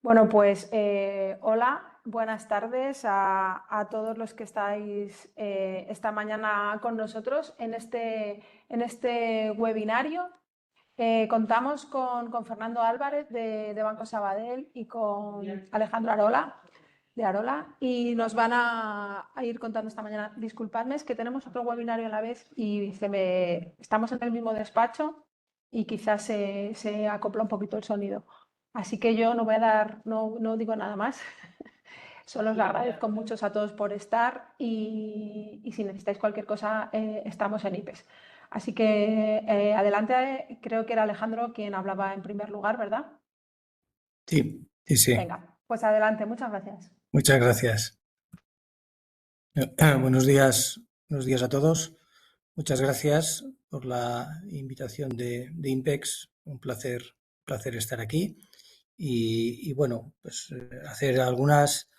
Bueno, pues hola, buenas tardes a todos los que estáis esta mañana con nosotros en este webinario. Contamos con Fernando Álvarez de Banco Sabadell y con Alejandro Arola de Arola y nos van a ir contando esta mañana. Disculpadme, es que tenemos otro webinario a la vez y estamos en el mismo despacho y quizás se acopla un poquito el sonido. Así que yo no digo nada más. Solo os agradezco mucho a todos por estar y si necesitáis cualquier cosa, estamos en IPES. Así que adelante, creo que era Alejandro quien hablaba en primer lugar, ¿verdad? Sí, sí, sí. Venga, pues adelante, muchas gracias. Muchas gracias. Buenos días a todos. Muchas gracias por la invitación de INPEX. Un placer estar aquí. Y bueno, pues hacer algunas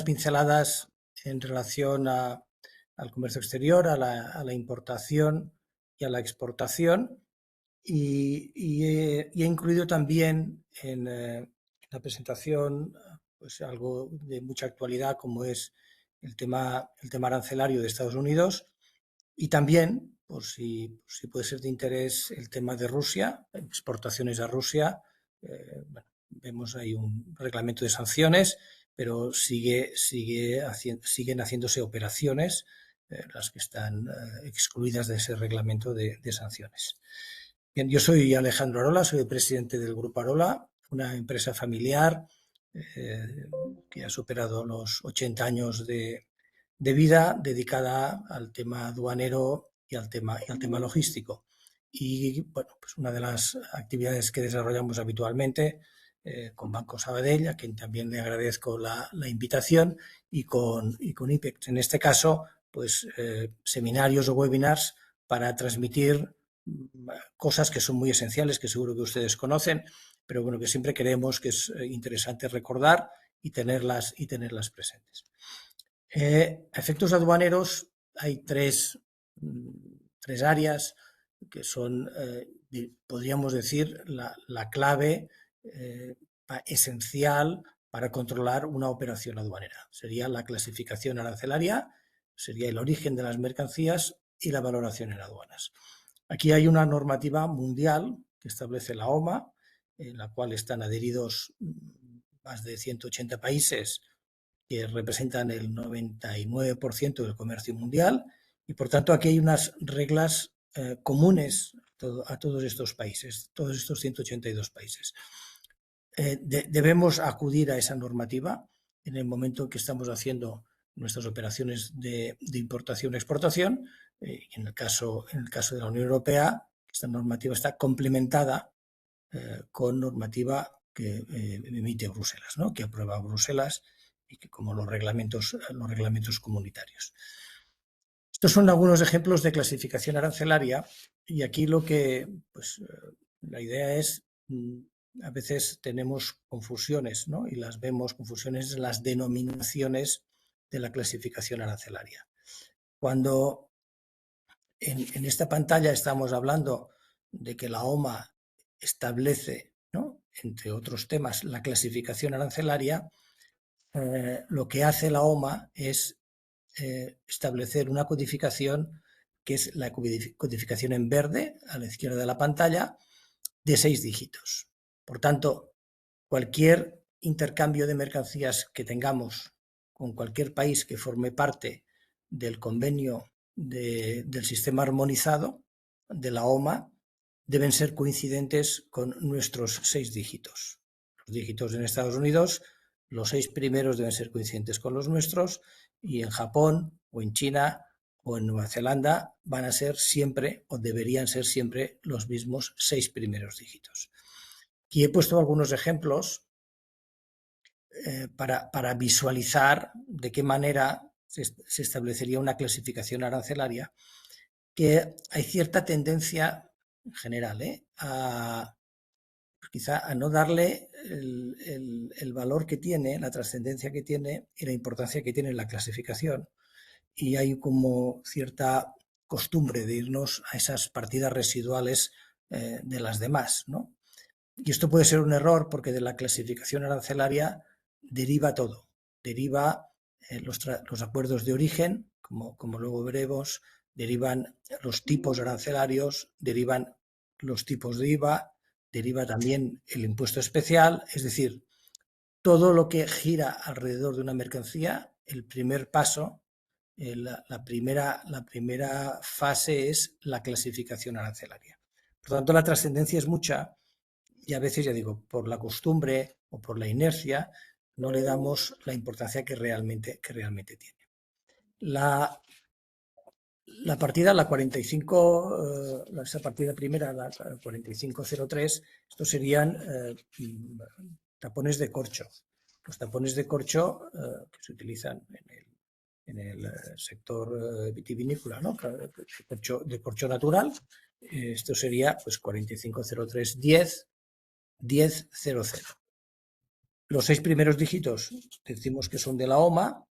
pinceladas en relación al comercio exterior, a la importación y a la exportación. Y he incluido también en la presentación pues algo de mucha actualidad como es el tema arancelario de Estados Unidos y también, por si puede ser de interés, el tema de Rusia, exportaciones a Rusia. Bueno, vemos ahí un reglamento de sanciones, pero siguen haciéndose operaciones, las que están excluidas de ese reglamento de sanciones. Bien, yo soy Alejandro Arola, soy el presidente del Grupo Arola, una empresa familiar que ha superado los 80 años de vida dedicada al tema aduanero y al tema logístico. Y bueno, pues una de las actividades que desarrollamos habitualmente con Banco Sabadell, a quien también le agradezco la invitación, y con IPEX. En este caso, pues seminarios o webinars para transmitir cosas que son muy esenciales, que seguro que ustedes conocen, pero bueno, que siempre creemos que es interesante recordar y tenerlas presentes. Efectos aduaneros, hay tres áreas que son, podríamos decir, la clave esencial para controlar una operación aduanera. Sería la clasificación arancelaria, sería el origen de las mercancías y la valoración en aduanas. Aquí hay una normativa mundial que establece la OMA, en la cual están adheridos más de 180 países que representan el 99% del comercio mundial, y por tanto aquí hay unas reglas comunes a todos estos países, todos estos 182 países. Debemos acudir a esa normativa en el momento en que estamos haciendo nuestras operaciones de importación-exportación. En el caso de la Unión Europea, esta normativa está complementada con normativa que emite Bruselas, ¿no? Que aprueba Bruselas, y que como los reglamentos comunitarios. Estos son algunos ejemplos de clasificación arancelaria, y aquí la idea es, a veces tenemos confusiones, ¿no? Y las vemos, confusiones en las denominaciones de la clasificación arancelaria. Cuando en esta pantalla estamos hablando de que la OMA establece, ¿no?, entre otros temas, la clasificación arancelaria, lo que hace la OMA es establecer una codificación que es la codificación en verde a la izquierda de la pantalla, de 6 dígitos. Por tanto, cualquier intercambio de mercancías que tengamos con cualquier país que forme parte del convenio del sistema armonizado de la OMA deben ser coincidentes con nuestros 6 dígitos. Los dígitos en Estados Unidos, los 6 primeros deben ser coincidentes con los nuestros, y en Japón o en China o en Nueva Zelanda van a ser siempre, o deberían ser siempre, los mismos 6 primeros dígitos. Aquí he puesto algunos ejemplos para visualizar de qué manera se establecería una clasificación arancelaria, que hay cierta tendencia en general quizá a no darle el valor que tiene, la trascendencia que tiene y la importancia que tiene la clasificación, y hay como cierta costumbre de irnos a esas partidas residuales de las demás, ¿no? Y esto puede ser un error porque de la clasificación arancelaria deriva todo. Deriva los acuerdos de origen, como luego veremos, derivan los tipos arancelarios, derivan los tipos de IVA, deriva también el impuesto especial, es decir, todo lo que gira alrededor de una mercancía, el primer paso, la primera fase es la clasificación arancelaria. Por lo tanto, la trascendencia es mucha y a veces, ya digo, por la costumbre o por la inercia, no le damos la importancia que realmente tiene. La partida, la 45, esa partida primera, la 4503, estos serían tapones de corcho. Los tapones de corcho que se utilizan en el sector vitivinícola, ¿no? De corcho natural. Esto sería pues 4503 10 1000. Los 6 primeros dígitos decimos que son de la OMA.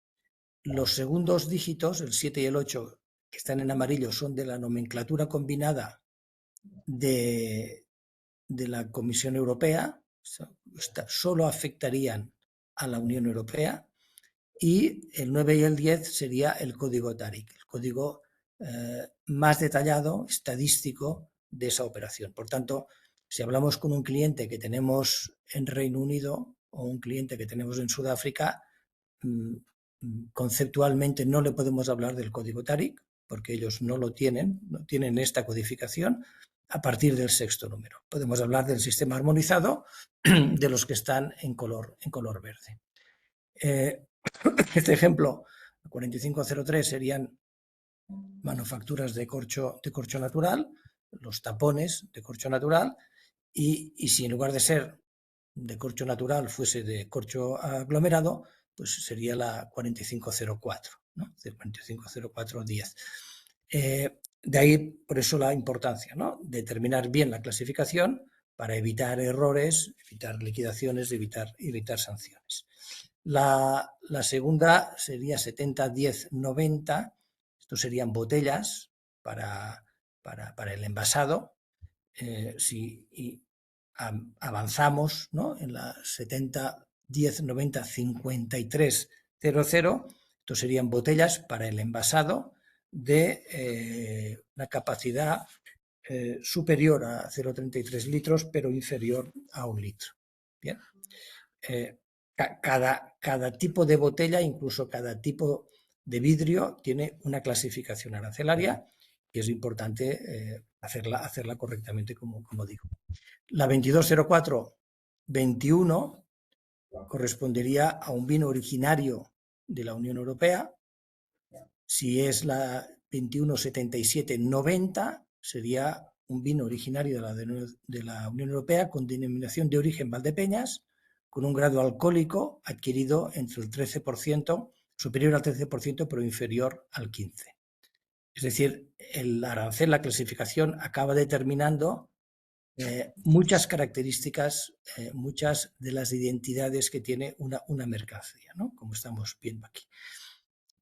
Los segundos dígitos, el 7 y el 8, que están en amarillo, son de la nomenclatura combinada de la Comisión Europea. Solo afectarían a la Unión Europea. Y el 9 y el 10 sería el código TARIC, el código más detallado, estadístico de esa operación. Por tanto, si hablamos con un cliente que tenemos en Reino Unido o un cliente que tenemos en Sudáfrica, conceptualmente no le podemos hablar del código TARIC porque ellos no lo tienen, no tienen esta codificación a partir del sexto número. Podemos hablar del sistema armonizado de los que están en color verde. Este ejemplo, 4503, serían manufacturas de corcho natural, los tapones de corcho natural, y si en lugar de ser de corcho natural fuese de corcho aglomerado, pues sería la 4504, ¿no? 450410. De ahí, por eso la importancia, ¿no?, de determinar bien la clasificación para evitar errores, evitar liquidaciones, evitar sanciones. La segunda sería 70, 10, 90. Estos serían botellas para el envasado. Si avanzamos, ¿no?, en la 70, 10, 90, 53, 00, estos serían botellas para el envasado de una capacidad superior a 0,33 litros, pero inferior a 1 litro. Bien. Cada tipo de botella, incluso cada tipo de vidrio, tiene una clasificación arancelaria y es importante hacerla correctamente, como digo. La 2204-21 correspondería a un vino originario de la Unión Europea. Si es la 2177-90, sería un vino originario de la Unión Europea con denominación de origen Valdepeñas, con un grado alcohólico adquirido entre el 13%, superior al 13%, pero inferior al 15%. Es decir, el arancel, la clasificación, acaba determinando muchas características, muchas de las identidades que tiene una mercancía, ¿no?, como estamos viendo aquí.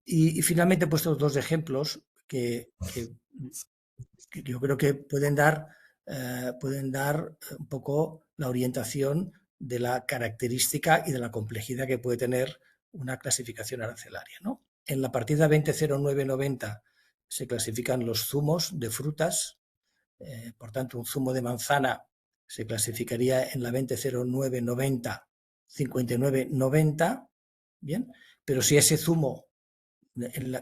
Y finalmente he puesto dos ejemplos que yo creo que pueden dar un poco la orientación de la característica y de la complejidad que puede tener una clasificación arancelaria, ¿no? En la partida 200990 se clasifican los zumos de frutas. Por tanto, un zumo de manzana se clasificaría en la 200990 5990, ¿bien? Pero si ese zumo,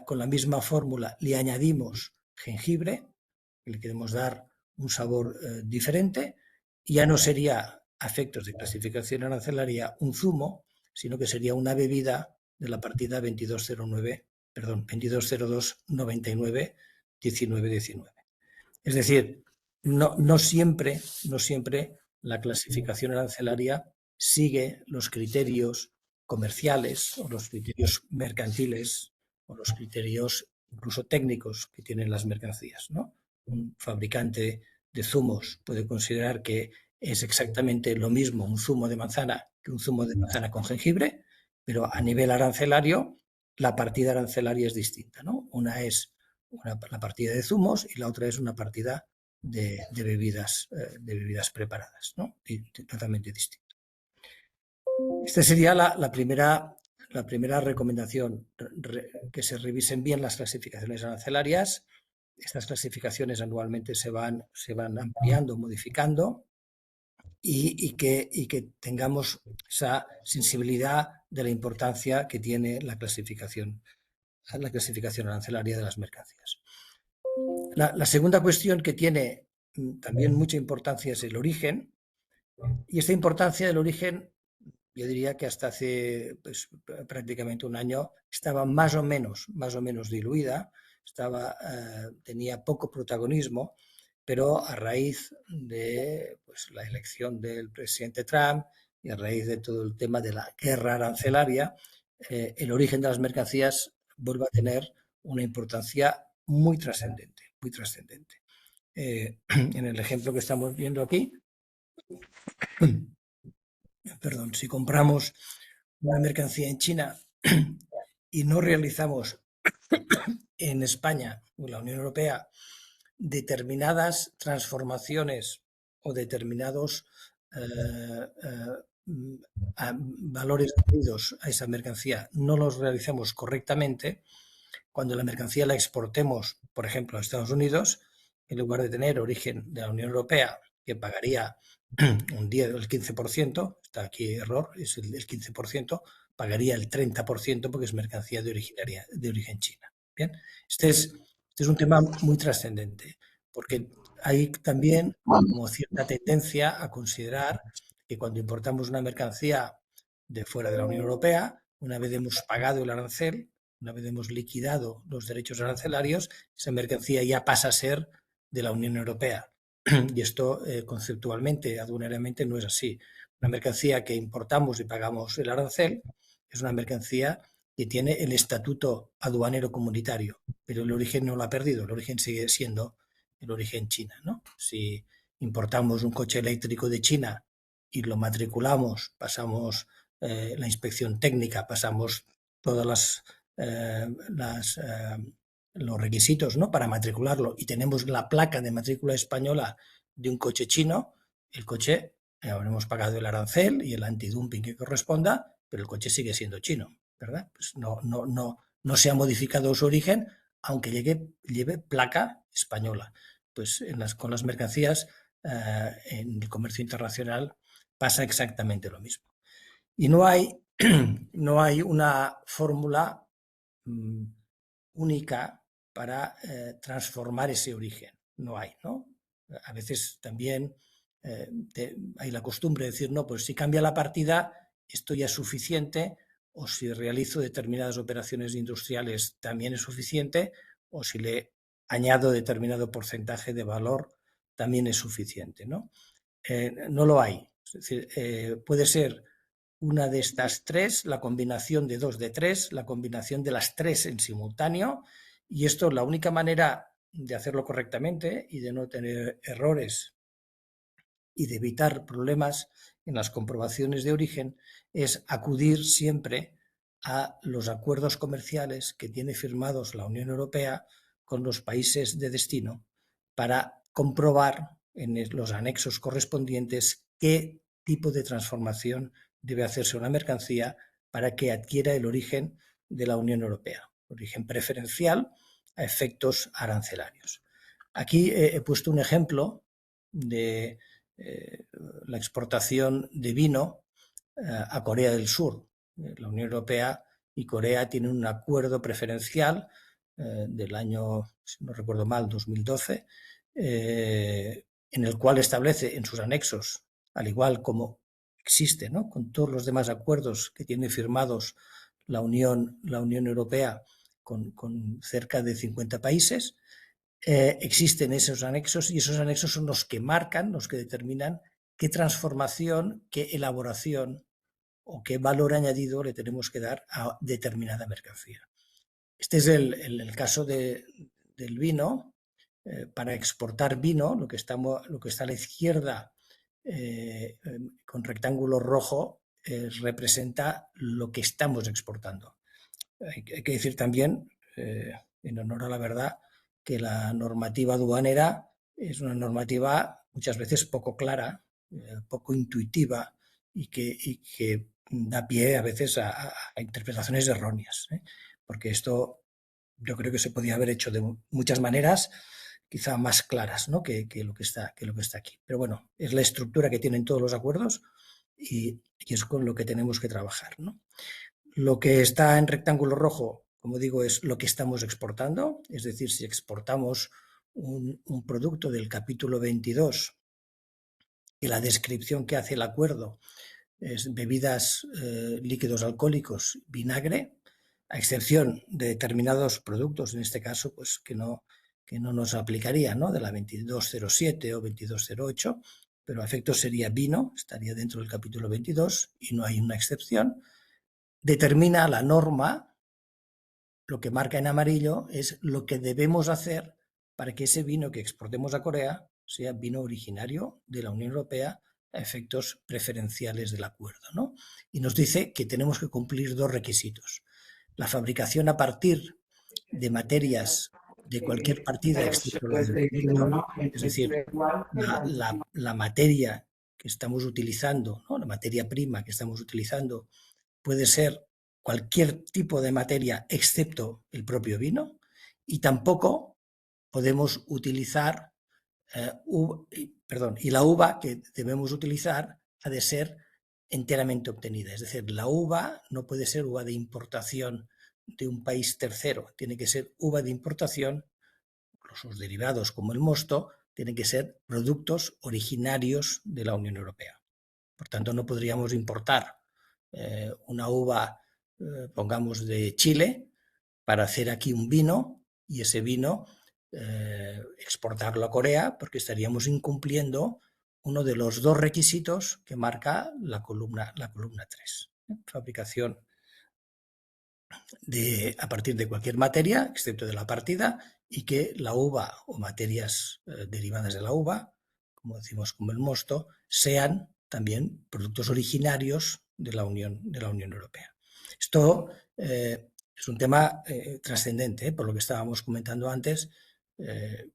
con la misma fórmula, le añadimos jengibre, le queremos dar un sabor diferente, ya no sería, a efectos de clasificación arancelaria, un zumo, sino que sería una bebida de la partida 2202 99 19 19. Es decir, no siempre la clasificación arancelaria sigue los criterios comerciales o los criterios mercantiles o los criterios incluso técnicos que tienen las mercancías, ¿no? Un fabricante de zumos puede considerar que es exactamente lo mismo un zumo de manzana que un zumo de manzana con jengibre, pero a nivel arancelario la partida arancelaria es distinta, ¿no? Una es la partida de zumos y la otra es una partida de bebidas preparadas, ¿no? Totalmente distinto. Esta sería la primera recomendación, que se revisen bien las clasificaciones arancelarias. Estas clasificaciones anualmente se van ampliando, modificando, y que tengamos esa sensibilidad de la importancia que tiene la clasificación arancelaria de las mercancías. La segunda cuestión que tiene también mucha importancia es el origen, y esta importancia del origen, yo diría que hasta hace prácticamente un año estaba más o menos diluida, tenía poco protagonismo, pero a raíz de la elección del presidente Trump y a raíz de todo el tema de la guerra arancelaria, el origen de las mercancías vuelve a tener una importancia muy trascendente, muy trascendente. En el ejemplo que estamos viendo aquí, perdón, si compramos una mercancía en China y no realizamos en España o en la Unión Europea determinadas transformaciones o determinados valores añadidos a esa mercancía, no los realizamos correctamente, cuando la mercancía la exportemos, por ejemplo, a Estados Unidos, en lugar de tener origen de la Unión Europea, que pagaría un 10 o el 15%, está aquí error, es el 15%, pagaría el 30% porque es mercancía de origen china. Bien, este es un tema muy trascendente, porque hay también como cierta tendencia a considerar que cuando importamos una mercancía de fuera de la Unión Europea, una vez hemos pagado el arancel, una vez hemos liquidado los derechos arancelarios, esa mercancía ya pasa a ser de la Unión Europea. Y esto conceptualmente, aduanariamente, no es así. Una mercancía que importamos y pagamos el arancel es una mercancía que tiene el estatuto aduanero comunitario, pero el origen no lo ha perdido, el origen sigue siendo el origen China, ¿no? Si importamos un coche eléctrico de China y lo matriculamos, pasamos la inspección técnica, pasamos todas los requisitos, ¿no?, para matricularlo, y tenemos la placa de matrícula española de un coche chino, el coche habremos pagado el arancel y el antidumping que corresponda, pero el coche sigue siendo chino, ¿verdad? Pues no se ha modificado su origen, aunque lleve placa española. Pues con las mercancías en el comercio internacional pasa exactamente lo mismo. Y no hay una fórmula única para transformar ese origen. No hay, ¿no? A veces también hay la costumbre de decir, no, pues si cambia la partida, esto ya es suficiente, o si realizo determinadas operaciones industriales también es suficiente, o si le añado determinado porcentaje de valor también es suficiente, ¿no? No lo hay. Es decir, puede ser una de estas tres, la combinación de dos de tres, la combinación de las tres en simultáneo, y esto, la única manera de hacerlo correctamente y de no tener errores y de evitar problemas en las comprobaciones de origen es acudir siempre a los acuerdos comerciales que tiene firmados la Unión Europea con los países de destino para comprobar en los anexos correspondientes qué tipo de transformación debe hacerse una mercancía para que adquiera el origen de la Unión Europea, origen preferencial a efectos arancelarios. Aquí he puesto un ejemplo de la exportación de vino a Corea del Sur. La Unión Europea y Corea tienen un acuerdo preferencial del año, si no recuerdo mal, 2012, en el cual establece en sus anexos, al igual como existe, ¿no?, con todos los demás acuerdos que tiene firmados la Unión Europea con cerca de 50 países, existen esos anexos, y esos anexos son los que marcan, los que determinan qué transformación, qué elaboración o qué valor añadido le tenemos que dar a determinada mercancía. Este es el caso del vino. Para exportar vino, lo que está a la izquierda con rectángulo rojo representa lo que estamos exportando. Hay que decir también, en honor a la verdad, que la normativa aduanera es una normativa muchas veces poco clara, poco intuitiva y que da pie a veces a interpretaciones erróneas, ¿eh? Porque esto yo creo que se podía haber hecho de muchas maneras, quizá más claras, ¿no? que lo que está aquí. Pero bueno, es la estructura que tienen todos los acuerdos y es con lo que tenemos que trabajar, ¿no? Lo que está en rectángulo rojo, como digo, es lo que estamos exportando, es decir, si exportamos un producto del capítulo 22 y la descripción que hace el acuerdo es bebidas, líquidos alcohólicos, vinagre, a excepción de determinados productos, en este caso, pues que no nos aplicaría, ¿no? De la 2207 o 2208, pero a efectos sería vino, estaría dentro del capítulo 22 y no hay una excepción. Determina la norma, lo que marca en amarillo es lo que debemos hacer para que ese vino que exportemos a Corea sea vino originario de la Unión Europea a efectos preferenciales del acuerdo, ¿no? Y nos dice que tenemos que cumplir dos requisitos. La fabricación a partir de materias de cualquier partida excepto la del producto, es decir, la materia que estamos utilizando, ¿no? La materia prima que estamos utilizando puede ser cualquier tipo de materia excepto el propio vino y tampoco podemos utilizar y la uva que debemos utilizar ha de ser enteramente obtenida. Es decir, la uva no puede ser uva de importación de un país tercero, tiene que ser uva de importación, sus derivados como el mosto, tienen que ser productos originarios de la Unión Europea. Por tanto, no podríamos importar una uva, pongamos, de Chile para hacer aquí un vino y ese vino exportarlo a Corea porque estaríamos incumpliendo uno de los dos requisitos que marca la columna 3. Fabricación a partir de cualquier materia, excepto de la partida, y que la uva o materias derivadas de la uva, como decimos, como el mosto, sean también productos originarios de la Unión Europea. Esto es un tema trascendente, por lo que estábamos comentando antes,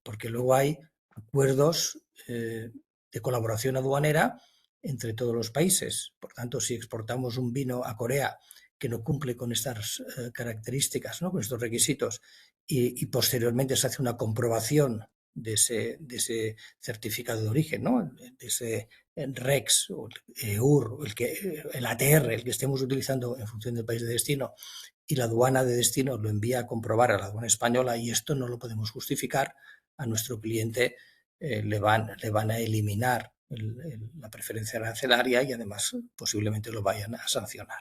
porque luego hay acuerdos de colaboración aduanera entre todos los países. Por tanto, si exportamos un vino a Corea que no cumple con estas características, ¿no? Con estos requisitos, y posteriormente se hace una comprobación de ese certificado de origen, ¿no? De ese REX, o el EUR, el ATR, el que estemos utilizando en función del país de destino, y la aduana de destino lo envía a comprobar a la aduana española y esto no lo podemos justificar, a nuestro cliente le van a eliminar la preferencia arancelaria y además posiblemente lo vayan a sancionar.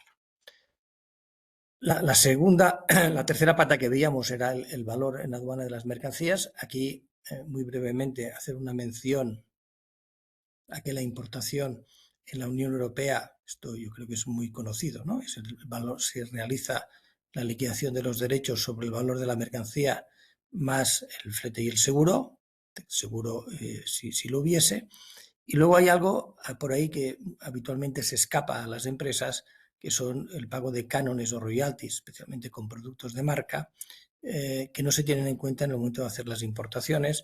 La tercera pata que veíamos era el valor en aduana de las mercancías. Aquí, muy brevemente, hacer una mención a que la importación en la Unión Europea, esto yo creo que es muy conocido, ¿no? Es el valor, se realiza la liquidación de los derechos sobre el valor de la mercancía más el flete y el seguro si lo hubiese. Y luego hay algo por ahí que habitualmente se escapa a las empresas, que son el pago de cánones o royalties, especialmente con productos de marca, que no se tienen en cuenta en el momento de hacer las importaciones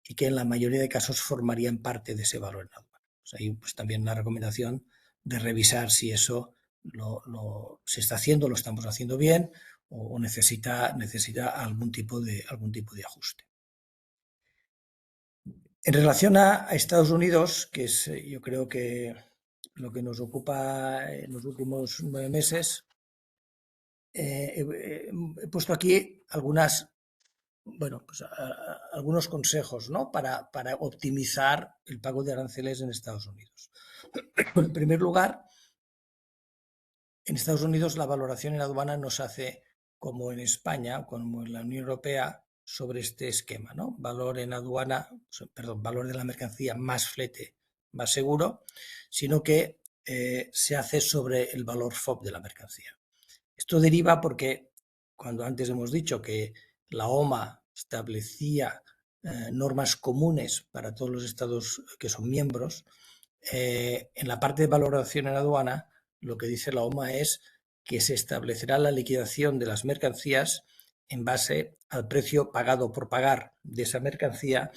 y que en la mayoría de casos formarían parte de ese valor en aduana. Pues ahí pues también una recomendación de revisar si eso se está haciendo, lo estamos haciendo bien o necesita algún tipo de ajuste. En relación a Estados Unidos, que es yo creo que lo que nos ocupa en los últimos 9 meses, he puesto aquí algunos consejos, ¿no? para optimizar el pago de aranceles en Estados Unidos. En primer lugar, en Estados Unidos la valoración en aduana no se hace como en España, como en la Unión Europea, sobre este esquema, ¿no? Valor en aduana, valor de la mercancía más flete más seguro, sino que se hace sobre el valor FOB de la mercancía. Esto deriva porque cuando antes hemos dicho que la OMA establecía normas comunes para todos los estados que son miembros, en la parte de valoración en aduana lo que dice la OMA es que se establecerá la liquidación de las mercancías en base al precio pagado por pagar de esa mercancía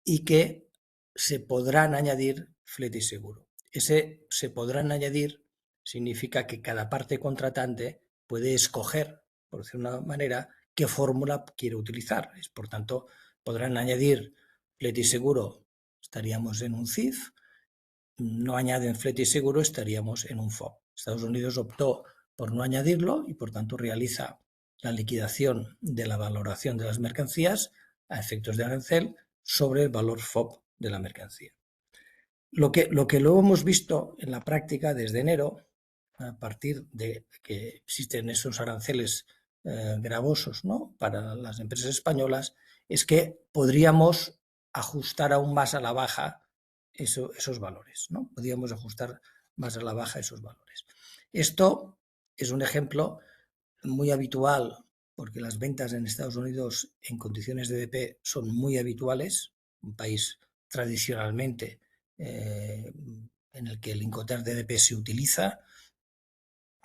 y que se podrán añadir flete y seguro. Ese se podrán añadir significa que cada parte contratante puede escoger, por decirlo de una manera, qué fórmula quiere utilizar. Por tanto, podrán añadir flete y seguro, estaríamos en un CIF. No añaden flete y seguro, estaríamos en un FOB. Estados Unidos optó por no añadirlo y por tanto realiza la liquidación de la valoración de las mercancías a efectos de arancel sobre el valor FOB de la mercancía. Lo que luego hemos visto en la práctica desde enero, a partir de que existen esos aranceles gravosos, ¿no?, para las empresas españolas, es que podríamos ajustar aún más a la baja esos valores, ¿no? Podríamos ajustar más a la baja esos valores. Esto es un ejemplo muy habitual porque las ventas en Estados Unidos en condiciones de DP son muy habituales, un país tradicionalmente en el que el Incoterm DDP se utiliza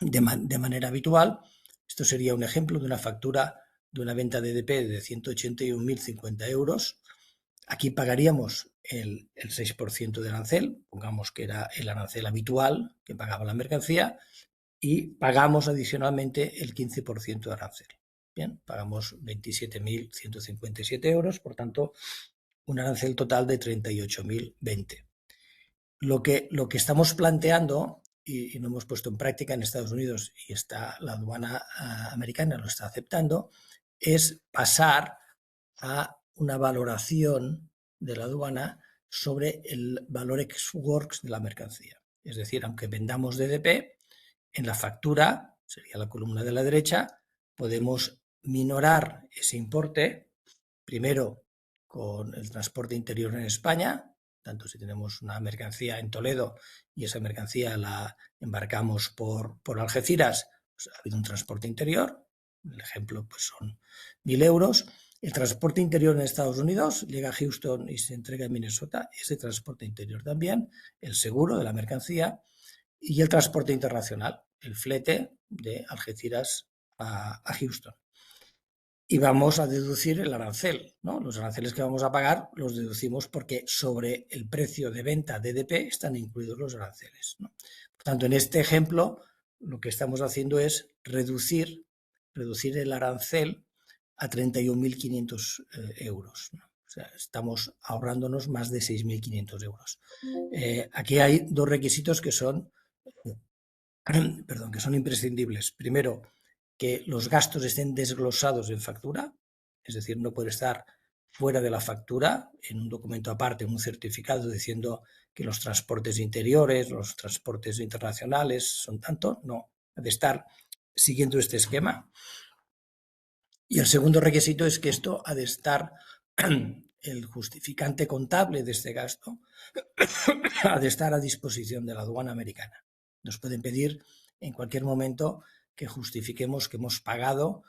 de manera habitual. Esto sería un ejemplo de una factura de una venta de DDP de 181.050 euros. Aquí pagaríamos el 6% de arancel, pongamos que era el arancel habitual que pagaba la mercancía, y pagamos adicionalmente el 15% de arancel. Bien, pagamos 27.157 euros, por tanto, un arancel total de 38.020. Lo que estamos planteando, y lo hemos puesto en práctica en Estados Unidos y la aduana americana lo está aceptando, es pasar a una valoración de la aduana sobre el valor ex-works de la mercancía. Es decir, aunque vendamos DDP, en la factura, sería la columna de la derecha, podemos minorar ese importe, primero con el transporte interior en España, tanto si tenemos una mercancía en Toledo y esa mercancía la embarcamos por Algeciras, pues ha habido un transporte interior, el ejemplo pues son 1.000 euros. El transporte interior en Estados Unidos llega a Houston y se entrega en Minnesota, ese transporte interior también, el seguro de la mercancía y el transporte internacional, el flete de Algeciras a Houston. Y vamos a deducir el arancel, ¿no? Los aranceles que vamos a pagar los deducimos porque sobre el precio de venta de DDP están incluidos los aranceles, ¿no? Por tanto, en este ejemplo, lo que estamos haciendo es reducir el arancel a 31.500 euros, ¿no? O sea, estamos ahorrándonos más de 6.500 euros. Aquí hay dos requisitos que son imprescindibles. Primero, que los gastos estén desglosados en factura, es decir, no puede estar fuera de la factura, en un documento aparte, en un certificado diciendo que los transportes interiores, los transportes internacionales son tanto, no, ha de estar siguiendo este esquema. Y el segundo requisito es que esto ha de estar, el justificante contable de este gasto ha de estar a disposición de la aduana americana. Nos pueden pedir en cualquier momento que justifiquemos que hemos pagado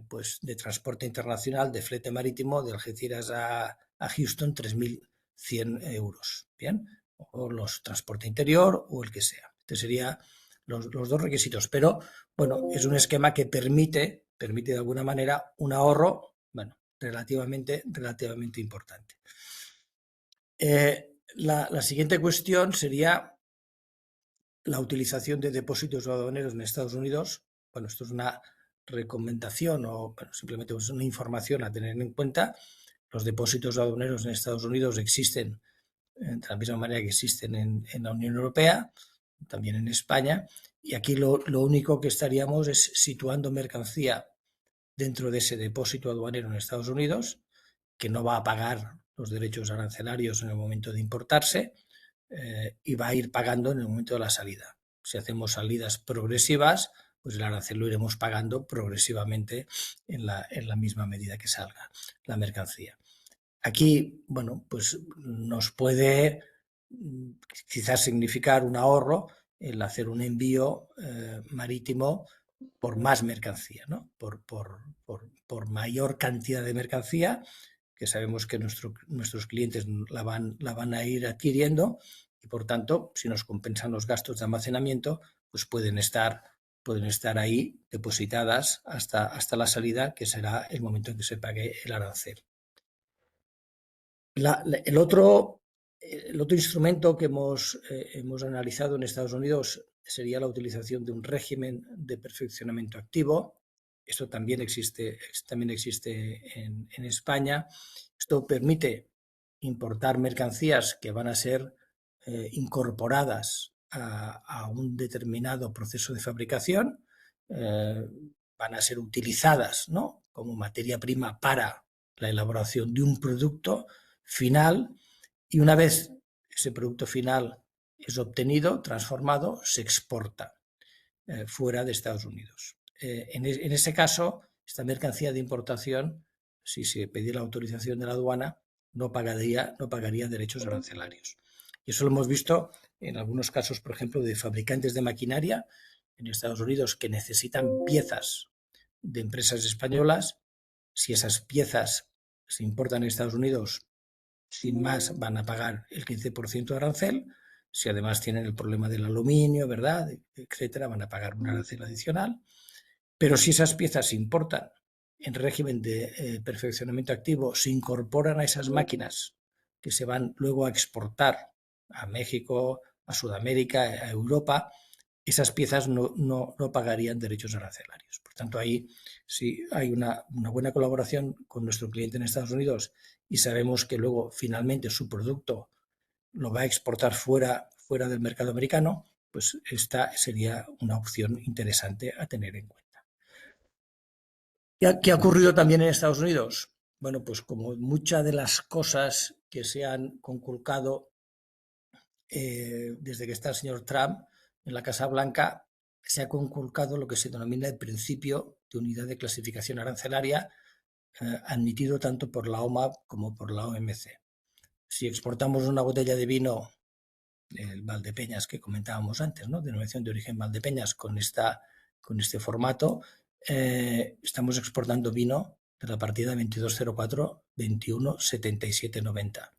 pues de transporte internacional, de flete marítimo, de Algeciras a Houston, 3.100 euros. Bien, o los transporte interior o el que sea. Estos serían los dos requisitos. Pero, bueno, es un esquema que permite de alguna manera un ahorro, bueno, relativamente importante. La siguiente cuestión sería la utilización de depósitos aduaneros en Estados Unidos. Bueno, esto es una recomendación o simplemente es una información a tener en cuenta. Los depósitos aduaneros en Estados Unidos existen de la misma manera que existen en la Unión Europea, también en España, y aquí lo único que estaríamos es situando mercancía dentro de ese depósito aduanero en Estados Unidos, que no va a pagar los derechos arancelarios en el momento de importarse, y va a ir pagando en el momento de la salida. Si hacemos salidas progresivas, pues el arancel lo iremos pagando progresivamente en la misma medida que salga la mercancía. Aquí, bueno, pues nos puede quizás significar un ahorro el hacer un envío marítimo por más mercancía, ¿no? Por mayor cantidad de mercancía, que sabemos que nuestros clientes la van a ir adquiriendo y, por tanto, si nos compensan los gastos de almacenamiento, pues pueden estar ahí depositadas hasta la salida, que será el momento en que se pague el arancel. El otro instrumento que hemos analizado en Estados Unidos sería la utilización de un régimen de perfeccionamiento activo. Esto también existe en España. Esto permite importar mercancías que van a ser incorporadas a un determinado proceso de fabricación, van a ser utilizadas, ¿no?, como materia prima para la elaboración de un producto final, y una vez ese producto final es obtenido, transformado, se exporta fuera de Estados Unidos. En ese caso, esta mercancía de importación, si se pidiera la autorización de la aduana, no pagaría derechos arancelarios. Y eso lo hemos visto en algunos casos, por ejemplo, de fabricantes de maquinaria en Estados Unidos que necesitan piezas de empresas españolas. Si esas piezas se importan en Estados Unidos, sin más van a pagar el 15% de arancel. Si además tienen el problema del aluminio, ¿verdad?, etcétera, van a pagar un arancel adicional. Pero si esas piezas se importan en régimen de perfeccionamiento activo, se incorporan a esas máquinas que se van luego a exportar a México, a Sudamérica, a Europa, esas piezas no pagarían derechos arancelarios. Por tanto, ahí sí hay una buena colaboración con nuestro cliente en Estados Unidos y sabemos que luego finalmente su producto lo va a exportar fuera del mercado americano, pues esta sería una opción interesante a tener en cuenta. ¿Qué ha ocurrido también en Estados Unidos? Bueno, pues como muchas de las cosas que se han conculcado desde que está el señor Trump en la Casa Blanca, se ha conculcado lo que se denomina el principio de unidad de clasificación arancelaria, admitido tanto por la OMAP como por la OMC. Si exportamos una botella de vino, el Valdepeñas que comentábamos antes, ¿no?, denominación de origen Valdepeñas, con este formato, estamos exportando vino de la partida 2204 21 77 90.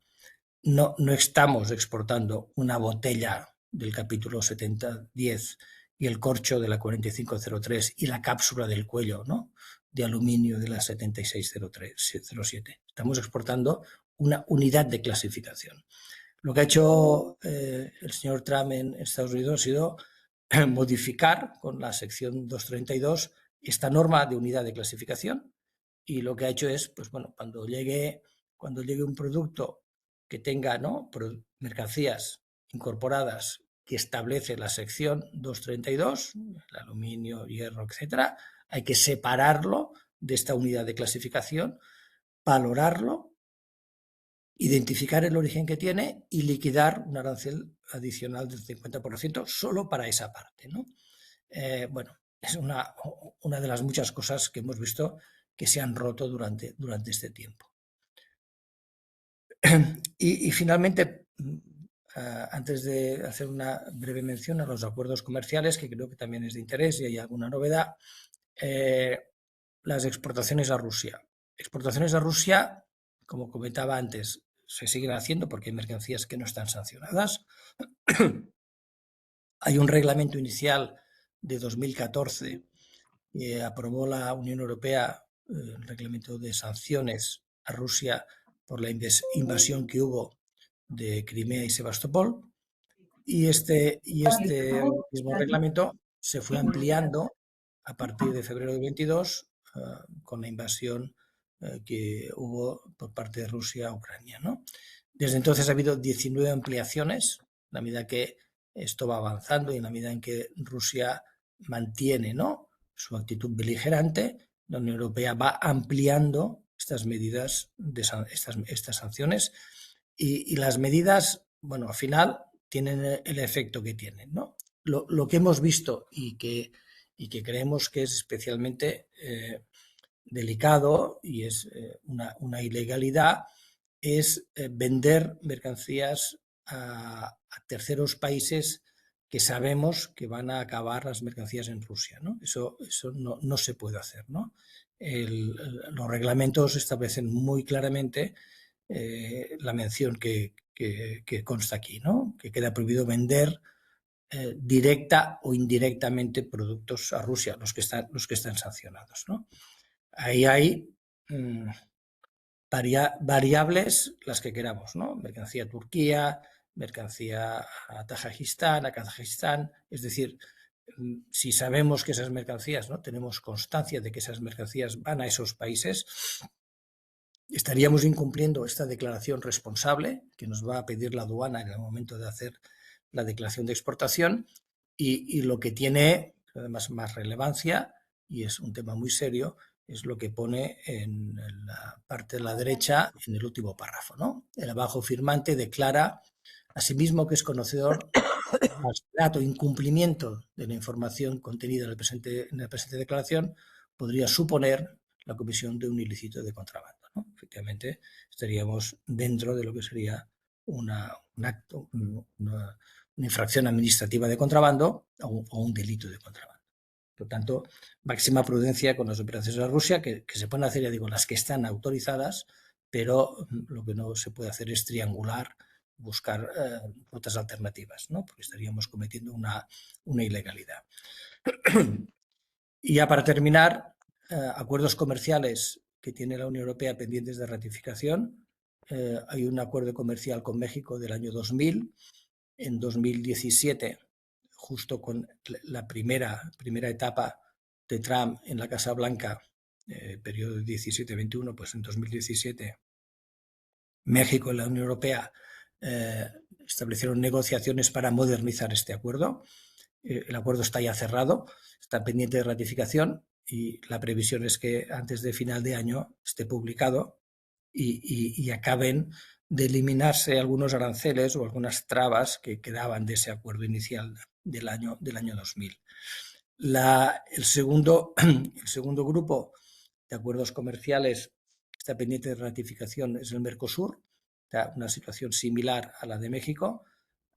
No estamos exportando una botella del capítulo 7010 y el corcho de la 4503 y la cápsula del cuello, ¿no?, de aluminio de la 7607. Estamos exportando una unidad de clasificación. Lo que ha hecho el señor Trump en Estados Unidos ha sido modificar con la sección 232 esta norma de unidad de clasificación, y lo que ha hecho es, pues bueno, cuando llegue un producto que tenga, ¿no?, mercancías incorporadas que establece la sección 232, el aluminio, hierro, etcétera, hay que separarlo de esta unidad de clasificación, valorarlo, identificar el origen que tiene y liquidar un arancel adicional del 50% solo para esa parte, ¿no? Bueno, es una de las muchas cosas que hemos visto que se han roto durante este tiempo. Y finalmente, antes de hacer una breve mención a los acuerdos comerciales, que creo que también es de interés y hay alguna novedad, las exportaciones a Rusia. Exportaciones a Rusia, como comentaba antes, se siguen haciendo porque hay mercancías que no están sancionadas. Hay un reglamento inicial de 2014 que aprobó la Unión Europea, el reglamento de sanciones a Rusia por la invasión que hubo de Crimea y Sebastopol, y este mismo reglamento se fue ampliando a partir de febrero de 22 con la invasión que hubo por parte de Rusia a Ucrania, ¿no? Desde entonces ha habido 19 ampliaciones, a la medida que esto va avanzando y en la medida en que Rusia mantiene, ¿no?, su actitud beligerante, la Unión Europea va ampliando estas medidas, estas sanciones, y las medidas, bueno, al final tienen el efecto que tienen, ¿no? Lo que hemos visto y que creemos que es especialmente delicado y es una ilegalidad es vender mercancías a terceros países que sabemos que van a acabar las mercancías en Rusia, ¿no? Eso no se puede hacer, ¿no? Los reglamentos establecen muy claramente la mención que consta aquí, ¿no?, que queda prohibido vender directa o indirectamente productos a Rusia, los que están sancionados, ¿no? Ahí hay variables las que queramos, ¿no? Mercancía a Turquía, mercancía a Tayikistán, a Kazajistán, es decir, si sabemos que esas mercancías, ¿no? Tenemos constancia de que esas mercancías van a esos países, estaríamos incumpliendo esta declaración responsable que nos va a pedir la aduana en el momento de hacer la declaración de exportación y lo que tiene además más relevancia, y es un tema muy serio, es lo que pone en la parte de la derecha en el último párrafo, ¿no? El abajo firmante declara asimismo que es conocedor dato incumplimiento de la información contenida en la presente declaración podría suponer la comisión de un ilícito de contrabando, ¿no? Efectivamente, estaríamos dentro de lo que sería un acto, una infracción administrativa de contrabando o un delito de contrabando. Por lo tanto, máxima prudencia con las operaciones de Rusia, que se pueden hacer, ya digo, las que están autorizadas, pero lo que no se puede hacer es triangular, buscar otras alternativas, ¿no? Porque estaríamos cometiendo una ilegalidad. Y ya para terminar, acuerdos comerciales que tiene la Unión Europea pendientes de ratificación. Hay un acuerdo comercial con México del año 2000. En 2017, justo con la primera etapa de Trump en la Casa Blanca, periodo 17-21, pues en 2017 México y la Unión Europea establecieron negociaciones para modernizar este acuerdo. El acuerdo está ya cerrado, está pendiente de ratificación y la previsión es que antes de final de año esté publicado y acaben de eliminarse algunos aranceles o algunas trabas que quedaban de ese acuerdo inicial del año 2000. El segundo grupo de acuerdos comerciales que está pendiente de ratificación es el Mercosur, una situación similar a la de México.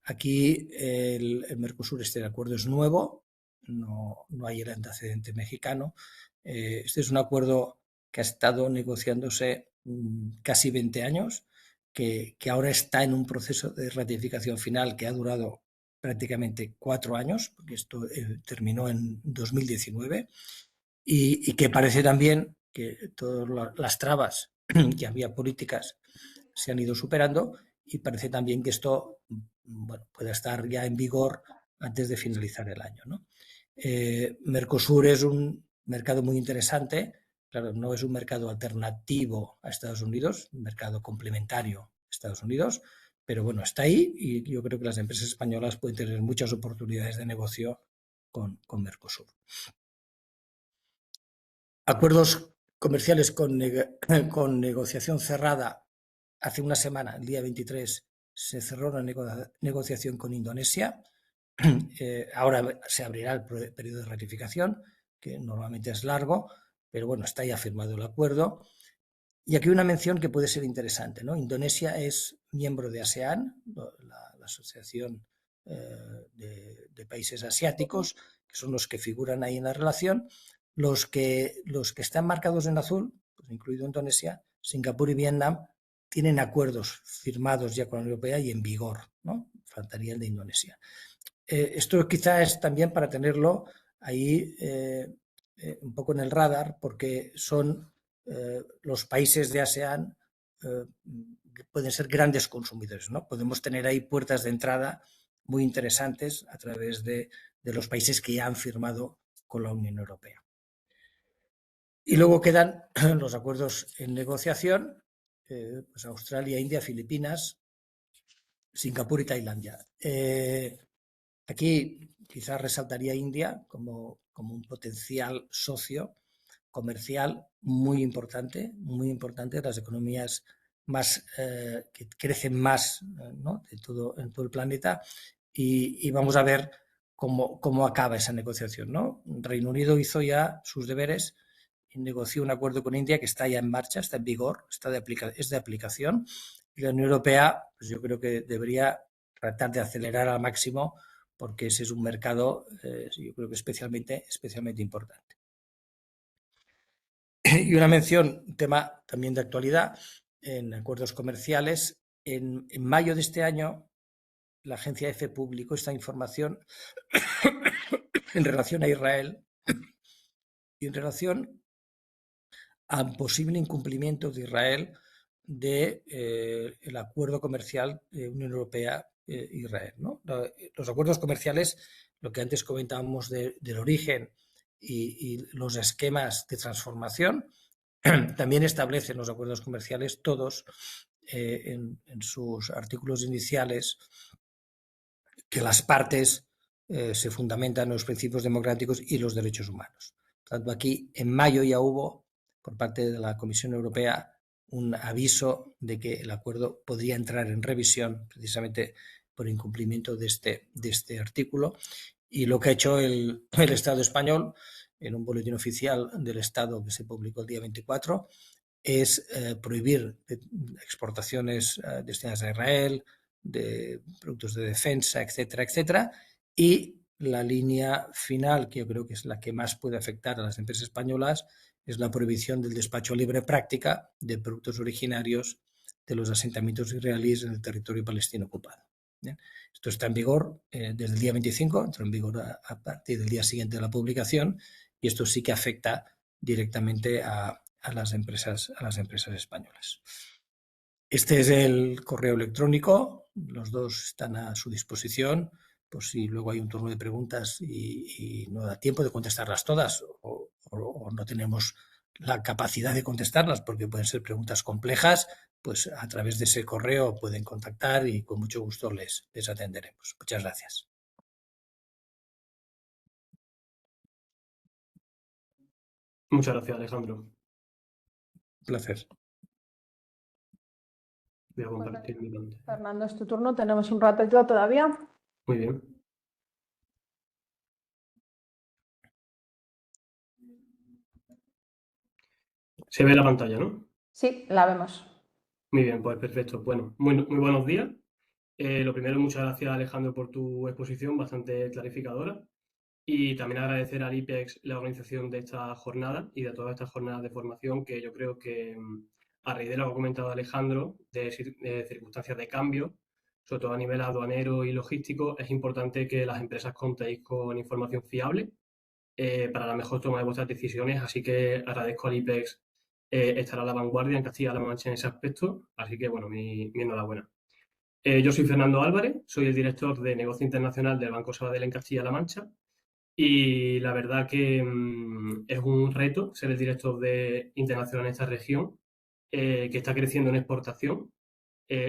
Aquí el Mercosur, este acuerdo es nuevo, no hay el antecedente mexicano. Este es un acuerdo que ha estado negociándose casi 20 años, que ahora está en un proceso de ratificación final que ha durado prácticamente 4 años, porque esto terminó en 2019, y que parece también que todas las trabas que había políticas se han ido superando y parece también que esto pueda estar ya en vigor antes de finalizar el año, ¿no? Mercosur es un mercado muy interesante, claro, no es un mercado alternativo a Estados Unidos, un mercado complementario a Estados Unidos, pero bueno, está ahí y yo creo que las empresas españolas pueden tener muchas oportunidades de negocio con Mercosur. Acuerdos comerciales con negociación cerrada. Hace una semana, el día 23, se cerró una negociación con Indonesia. Ahora se abrirá el periodo de ratificación, que normalmente es largo, pero bueno, está ya firmado el acuerdo. Y aquí una mención que puede ser interesante, ¿no? Indonesia es miembro de ASEAN, la asociación de países asiáticos, que son los que figuran ahí en la relación. Los que están marcados en azul, pues incluido Indonesia, Singapur y Vietnam, tienen acuerdos firmados ya con la Unión Europea y en vigor, ¿no? Faltaría el de Indonesia. Esto quizá es también para tenerlo ahí un poco en el radar, porque son los países de ASEAN pueden ser grandes consumidores, ¿no? Podemos tener ahí puertas de entrada muy interesantes a través de los países que ya han firmado con la Unión Europea. Y luego quedan los acuerdos en negociación, pues Australia, India, Filipinas, Singapur y Tailandia. Aquí quizás resaltaría India como un potencial socio comercial muy importante, de las economías más que crecen más, ¿no? en todo el planeta, y vamos a ver cómo acaba esa negociación, ¿no? Reino Unido hizo ya sus deberes y negoció un acuerdo con India que está ya en marcha, está en vigor, es de aplicación, y la Unión Europea, pues yo creo que debería tratar de acelerar al máximo, porque ese es un mercado, yo creo que especialmente importante. Y una mención, un tema también de actualidad, en acuerdos comerciales. En mayo de este año, la agencia EFE publicó esta información en relación a Israel y en relación al posible incumplimiento de Israel del acuerdo comercial de Unión Europea-Israel, ¿no? Los acuerdos comerciales, lo que antes comentábamos del origen y los esquemas de transformación, también establecen los acuerdos comerciales todos en sus artículos iniciales que las partes se fundamentan en los principios democráticos y los derechos humanos. Por tanto, aquí en mayo ya hubo, por parte de la Comisión Europea, un aviso de que el acuerdo podría entrar en revisión precisamente por incumplimiento de este artículo. Y lo que ha hecho el Estado español, en un boletín oficial del Estado que se publicó el día 24, es prohibir exportaciones destinadas a Israel, de productos de defensa, etcétera, etcétera. Y la línea final, que yo creo que es la que más puede afectar a las empresas españolas, es la prohibición del despacho libre práctica de productos originarios de los asentamientos israelíes en el territorio palestino ocupado. ¿Bien? Esto está en vigor desde el día 25, entró en vigor a partir del día siguiente de la publicación, y esto sí que afecta directamente a las empresas españolas. Este es el correo electrónico, los dos están a su disposición, por si luego hay un turno de preguntas y no da tiempo de contestarlas todas o no tenemos la capacidad de contestarlas porque pueden ser preguntas complejas, pues a través de ese correo pueden contactar y con mucho gusto les atenderemos. Muchas gracias. Muchas gracias, Alejandro. Un placer. Voy a compartir mi pantalla. Fernando, es tu turno. Tenemos un ratito todavía. Muy bien. Se ve la pantalla, ¿no? Sí, la vemos. Muy bien, pues perfecto. Bueno, muy buenos días. Lo primero, muchas gracias, Alejandro, por tu exposición, bastante clarificadora. Y también agradecer al IPEX la organización de esta jornada y de todas estas jornadas de formación, que yo creo que, a raíz de lo que ha comentado Alejandro, de circunstancias de cambio, sobre todo a nivel aduanero y logístico, es importante que las empresas contéis con información fiable para la mejor toma de vuestras decisiones. Así que agradezco al IPEX estar a la vanguardia en Castilla-La Mancha en ese aspecto. Así que, bueno, mi enhorabuena. Yo soy Fernando Álvarez, soy el director de Negocio Internacional del Banco Sabadell en Castilla-La Mancha. Y la verdad que es un reto ser el director internacional en esta región, que está creciendo en exportación.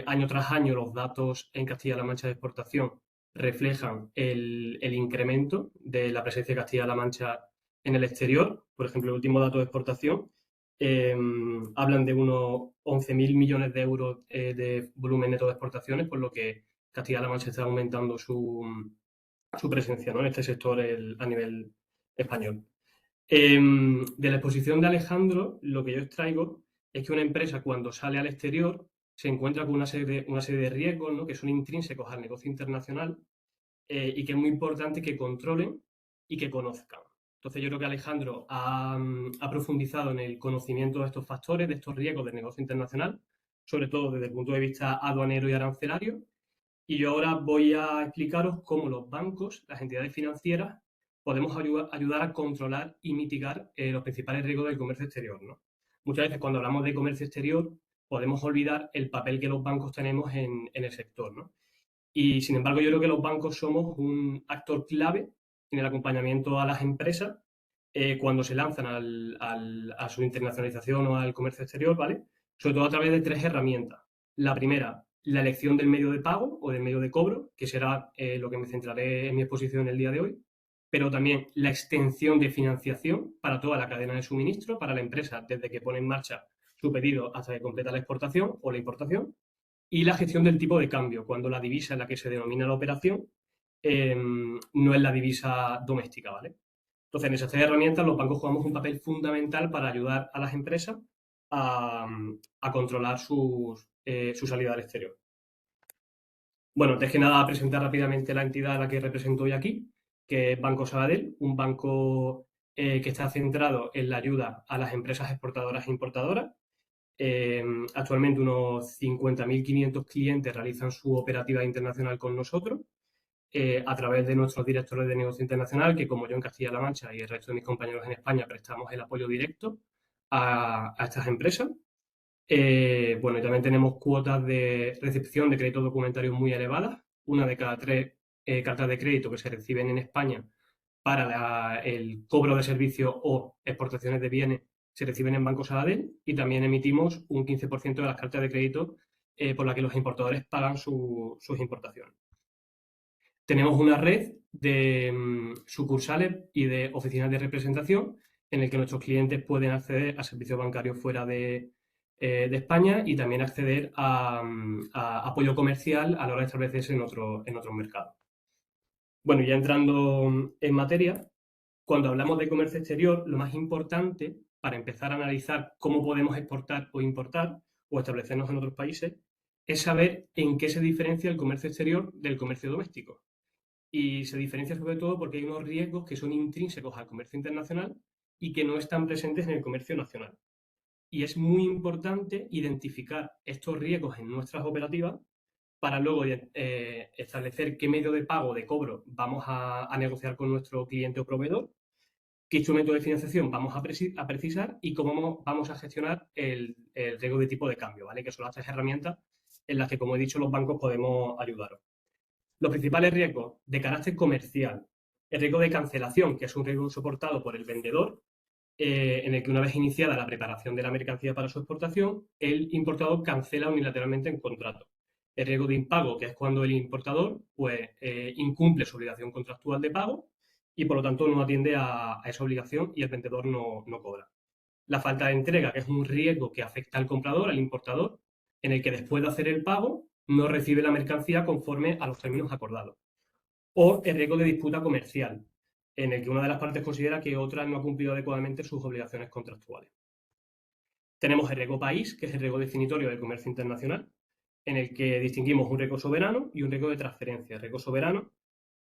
Año tras año los datos en Castilla-La Mancha de exportación reflejan el incremento de la presencia de Castilla-La Mancha en el exterior. Por ejemplo, el último dato de exportación hablan de unos 11.000 millones de euros de volumen neto de exportaciones, por lo que Castilla-La Mancha está aumentando su presencia, ¿no?, en este sector a nivel español. De la exposición de Alejandro, lo que yo extraigo es que una empresa, cuando sale al exterior, se encuentra con una serie de riesgos, ¿no?, que son intrínsecos al negocio internacional y que es muy importante que controlen y que conozcan. Entonces, yo creo que Alejandro ha profundizado en el conocimiento de estos factores, de estos riesgos del negocio internacional, sobre todo desde el punto de vista aduanero y arancelario. Y yo ahora voy a explicaros cómo los bancos, las entidades financieras, podemos ayudar a controlar y mitigar los principales riesgos del comercio exterior, ¿no? Muchas veces cuando hablamos de comercio exterior podemos olvidar el papel que los bancos tenemos en el sector, ¿no? Y sin embargo yo creo que los bancos somos un actor clave en el acompañamiento a las empresas cuando se lanzan a su internacionalización o al comercio exterior, ¿vale? Sobre todo a través de tres herramientas. La primera, la elección del medio de pago o del medio de cobro, que será lo que me centraré en mi exposición el día de hoy, pero también la extensión de financiación para toda la cadena de suministro, para la empresa, desde que pone en marcha su pedido hasta que completa la exportación o la importación, y la gestión del tipo de cambio, cuando la divisa en la que se denomina la operación no es la divisa doméstica, ¿vale? Entonces, en esas tres herramientas los bancos jugamos un papel fundamental para ayudar a las empresas a controlar su salida al exterior. Bueno, antes que nada, presentar rápidamente la entidad a la que represento hoy aquí, que es Banco Sabadell, un banco que está centrado en la ayuda a las empresas exportadoras e importadoras. Actualmente unos 50.500 clientes realizan su operativa internacional con nosotros a través de nuestros directores de negocio internacional, que como yo en Castilla-La Mancha y el resto de mis compañeros en España prestamos el apoyo directo a estas empresas. Bueno, y también tenemos cuotas de recepción de créditos documentarios muy elevadas. Una de cada 3 cartas de crédito que se reciben en España para el cobro de servicios o exportaciones de bienes se reciben en Banco Sabadell, y también emitimos un 15% de las cartas de crédito por las que los importadores pagan sus importaciones. Tenemos una red de sucursales y de oficinas de representación en el que nuestros clientes pueden acceder a servicios bancarios fuera de España, y también acceder a apoyo comercial a la hora de establecerse en otros mercados. Bueno, ya entrando en materia, cuando hablamos de comercio exterior, lo más importante para empezar a analizar cómo podemos exportar o importar o establecernos en otros países es saber en qué se diferencia el comercio exterior del comercio doméstico. Y se diferencia sobre todo porque hay unos riesgos que son intrínsecos al comercio internacional y que no están presentes en el comercio nacional. Y es muy importante identificar estos riesgos en nuestras operativas para luego establecer qué medio de pago, de cobro, vamos a negociar con nuestro cliente o proveedor, qué instrumento de financiación vamos a precisar y cómo vamos a gestionar el riesgo de tipo de cambio, ¿vale? Que son las 3 herramientas en las que, como he dicho, los bancos podemos ayudaros. Los principales riesgos de carácter comercial: el riesgo de cancelación, que es un riesgo soportado por el vendedor, en el que una vez iniciada la preparación de la mercancía para su exportación, el importador cancela unilateralmente el contrato. El riesgo de impago, que es cuando el importador pues, incumple su obligación contractual de pago y por lo tanto no atiende a esa obligación y el vendedor no cobra. La falta de entrega, que es un riesgo que afecta al comprador, al importador, en el que después de hacer el pago no recibe la mercancía conforme a los términos acordados. O el riesgo de disputa comercial, en el que una de las partes considera que otra no ha cumplido adecuadamente sus obligaciones contractuales. Tenemos el riesgo país, que es el riesgo definitorio del comercio internacional, en el que distinguimos un riesgo soberano y un riesgo de transferencia. El riesgo soberano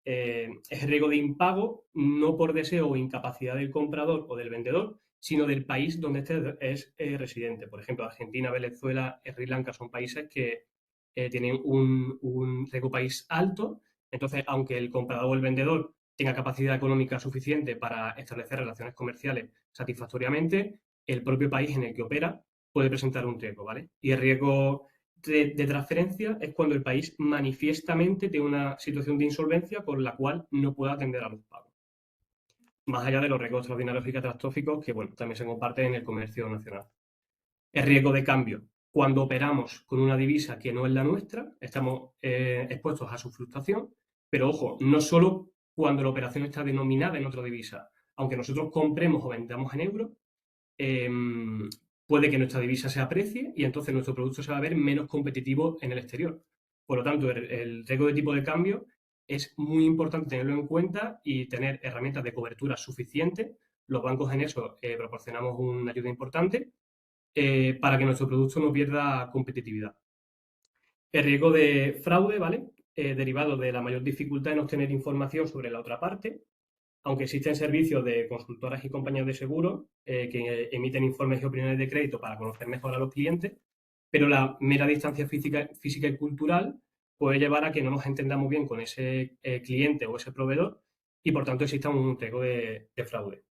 es el riesgo de impago no por deseo o incapacidad del comprador o del vendedor, sino del país donde este es residente. Por ejemplo, Argentina, Venezuela, Sri Lanka son países que tienen un riesgo país alto. Entonces, aunque el comprador o el vendedor tenga capacidad económica suficiente para establecer relaciones comerciales satisfactoriamente, el propio país en el que opera puede presentar un riesgo, ¿vale? Y el riesgo de transferencia es cuando el país manifiestamente tiene una situación de insolvencia por la cual no puede atender a los pagos. Más allá de los riesgos extraordinarios y catastróficos que, bueno, también se comparten en el comercio nacional. El riesgo de cambio: cuando operamos con una divisa que no es la nuestra, estamos expuestos a su fluctuación, pero ojo, no solo cuando la operación está denominada en otra divisa. Aunque nosotros compremos o vendamos en euros, puede que nuestra divisa se aprecie y entonces nuestro producto se va a ver menos competitivo en el exterior. Por lo tanto, el riesgo de tipo de cambio es muy importante tenerlo en cuenta y tener herramientas de cobertura suficientes. Los bancos en eso proporcionamos una ayuda importante para que nuestro producto no pierda competitividad. El riesgo de fraude, ¿vale? Derivado de la mayor dificultad en obtener información sobre la otra parte. Aunque existen servicios de consultoras y compañías de seguros que emiten informes y opiniones de crédito para conocer mejor a los clientes, pero la mera distancia física y cultural puede llevar a que no nos entendamos bien con ese cliente o ese proveedor y por tanto exista un riesgo de fraude.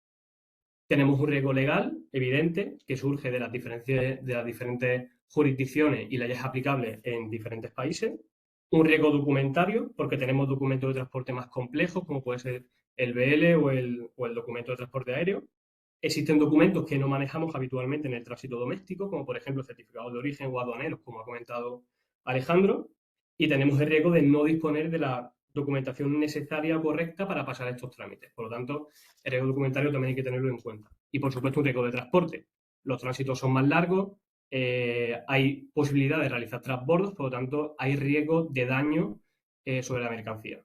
Tenemos un riesgo legal evidente que surge de las diferentes jurisdicciones y leyes aplicables en diferentes países. Un riesgo documentario, porque tenemos documentos de transporte más complejos, como puede ser el BL o el documento de transporte aéreo. Existen documentos que no manejamos habitualmente en el tránsito doméstico, como por ejemplo certificados de origen o aduaneros, como ha comentado Alejandro. Y tenemos el riesgo de no disponer de la documentación necesaria o correcta para pasar estos trámites. Por lo tanto, el riesgo documentario también hay que tenerlo en cuenta. Y por supuesto, un riesgo de transporte. Los tránsitos son más largos, hay posibilidad de realizar transbordos, por lo tanto, hay riesgo de daño sobre la mercancía.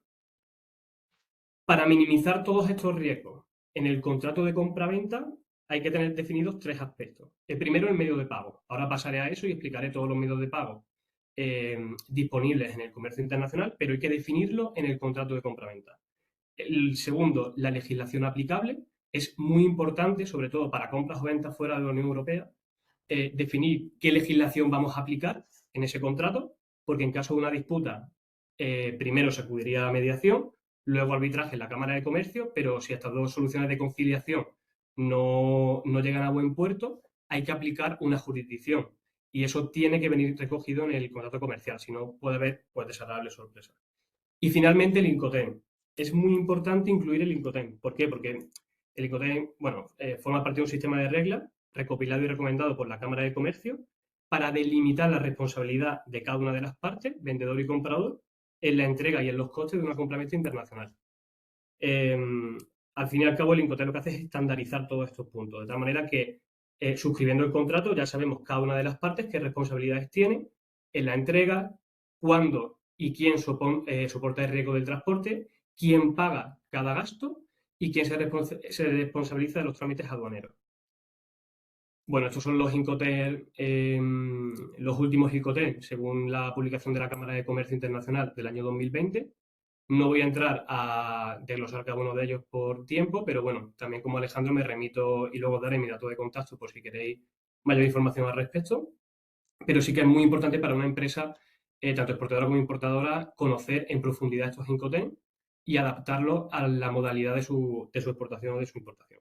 Para minimizar todos estos riesgos, en el contrato de compra-venta hay que tener definidos 3 aspectos. El primero, el medio de pago. Ahora pasaré a eso y explicaré todos los medios de pago disponibles en el comercio internacional, pero hay que definirlo en el contrato de compra-venta. El segundo, la legislación aplicable. Es muy importante, sobre todo para compras o ventas fuera de la Unión Europea, definir qué legislación vamos a aplicar en ese contrato, porque en caso de una disputa, primero se acudiría a la mediación, luego arbitraje en la Cámara de Comercio, pero si estas 2 soluciones de conciliación no llegan a buen puerto, hay que aplicar una jurisdicción. Y eso tiene que venir recogido en el contrato comercial, si no puede haber pues, desagradables sorpresas. Y finalmente el Incoterm. Es muy importante incluir el Incoterm. ¿Por qué? Porque el Incoterm, bueno, forma parte de un sistema de reglas recopilado y recomendado por la Cámara de Comercio para delimitar la responsabilidad de cada una de las partes, vendedor y comprador, en la entrega y en los costes de una compraventa internacional. Al fin y al cabo, el Incoterm lo que hace es estandarizar todos estos puntos, de tal manera que suscribiendo el contrato ya sabemos cada una de las partes qué responsabilidades tiene en la entrega, cuándo y quién soporta el riesgo del transporte, quién paga cada gasto y quién se responsabiliza de los trámites aduaneros. Bueno, estos son los Incoterm, los últimos Incoterm, según la publicación de la Cámara de Comercio Internacional del año 2020. No voy a entrar a desglosar cada uno de ellos por tiempo, pero bueno, también como Alejandro me remito y luego daré mi dato de contacto por si queréis mayor información al respecto. Pero sí que es muy importante para una empresa, tanto exportadora como importadora, conocer en profundidad estos Incoterm y adaptarlos a la modalidad de su exportación o de su importación.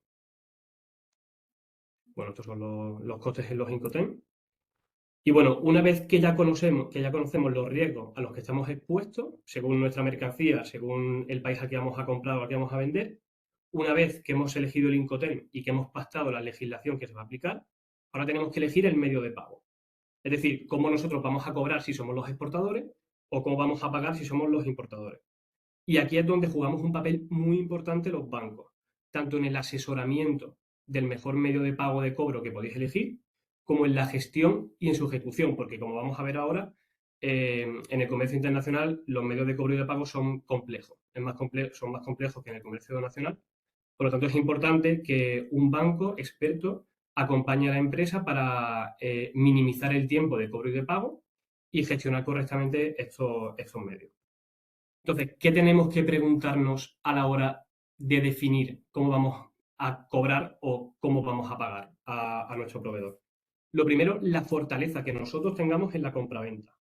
Bueno, estos son los costes en los Incoterm. Y bueno, una vez que ya conocemos los riesgos a los que estamos expuestos, según nuestra mercancía, según el país al que vamos a comprar o al que vamos a vender, una vez que hemos elegido el Incoterm y que hemos pactado la legislación que se va a aplicar, ahora tenemos que elegir el medio de pago. Es decir, cómo nosotros vamos a cobrar si somos los exportadores o cómo vamos a pagar si somos los importadores. Y aquí es donde jugamos un papel muy importante los bancos, tanto en el asesoramiento del mejor medio de pago de cobro que podéis elegir, como en la gestión y en su ejecución, porque como vamos a ver ahora, en el comercio internacional los medios de cobro y de pago son complejos, son más complejos que en el comercio nacional. Por lo tanto, es importante que un banco experto acompañe a la empresa para minimizar el tiempo de cobro y de pago y gestionar correctamente estos medios. Entonces, ¿qué tenemos que preguntarnos a la hora de definir cómo vamos a cobrar o cómo vamos a pagar a nuestro proveedor? Lo primero, la fortaleza que nosotros tengamos en la compraventa.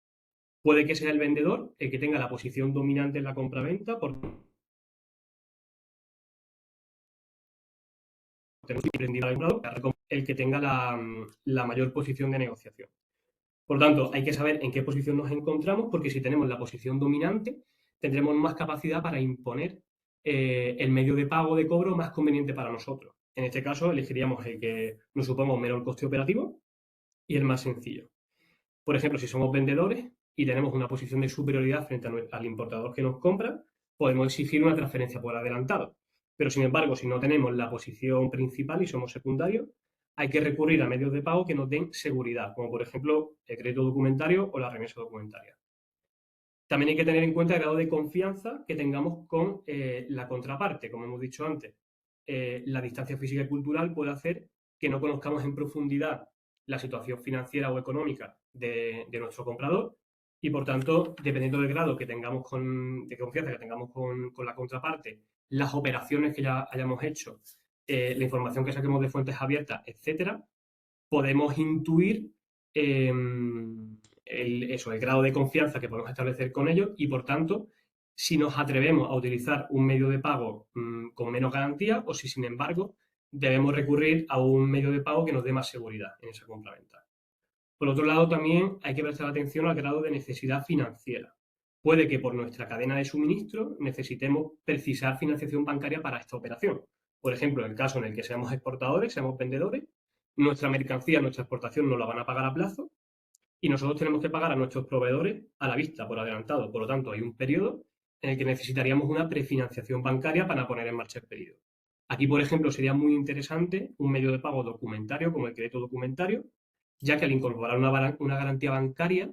Puede que sea el vendedor el que tenga la posición dominante en la compraventa porque el que tenga la mayor posición de negociación. Por lo tanto, hay que saber en qué posición nos encontramos, porque si tenemos la posición dominante, tendremos más capacidad para imponer el medio de pago de cobro más conveniente para nosotros. En este caso, elegiríamos el que nos suponga un menor coste operativo y el más sencillo. Por ejemplo, si somos vendedores y tenemos una posición de superioridad frente al importador que nos compra, podemos exigir una transferencia por adelantado. Pero, sin embargo, si no tenemos la posición principal y somos secundarios, hay que recurrir a medios de pago que nos den seguridad, como por ejemplo el crédito documentario o la remesa documentaria. También hay que tener en cuenta el grado de confianza que tengamos con la contraparte. Como hemos dicho antes, la distancia física y cultural puede hacer que no conozcamos en profundidad la situación financiera o económica de nuestro comprador y, por tanto, dependiendo del grado que tengamos de confianza que tengamos con la contraparte, las operaciones que ya hayamos hecho, la información que saquemos de fuentes abiertas, etcétera, podemos intuir el grado de confianza que podemos establecer con ellos y, por tanto, si nos atrevemos a utilizar un medio de pago con menos garantía o si, sin embargo, debemos recurrir a un medio de pago que nos dé más seguridad en esa compraventa. Por otro lado, también hay que prestar atención al grado de necesidad financiera. Puede que por nuestra cadena de suministro necesitemos precisar financiación bancaria para esta operación. Por ejemplo, en el caso en el que seamos exportadores, seamos vendedores, nuestra mercancía, nuestra exportación nos la van a pagar a plazo y nosotros tenemos que pagar a nuestros proveedores a la vista, por adelantado. Por lo tanto, hay un periodo en el que necesitaríamos una prefinanciación bancaria para poner en marcha el pedido. Aquí, por ejemplo, sería muy interesante un medio de pago documentario como el crédito documentario, ya que al incorporar una garantía bancaria,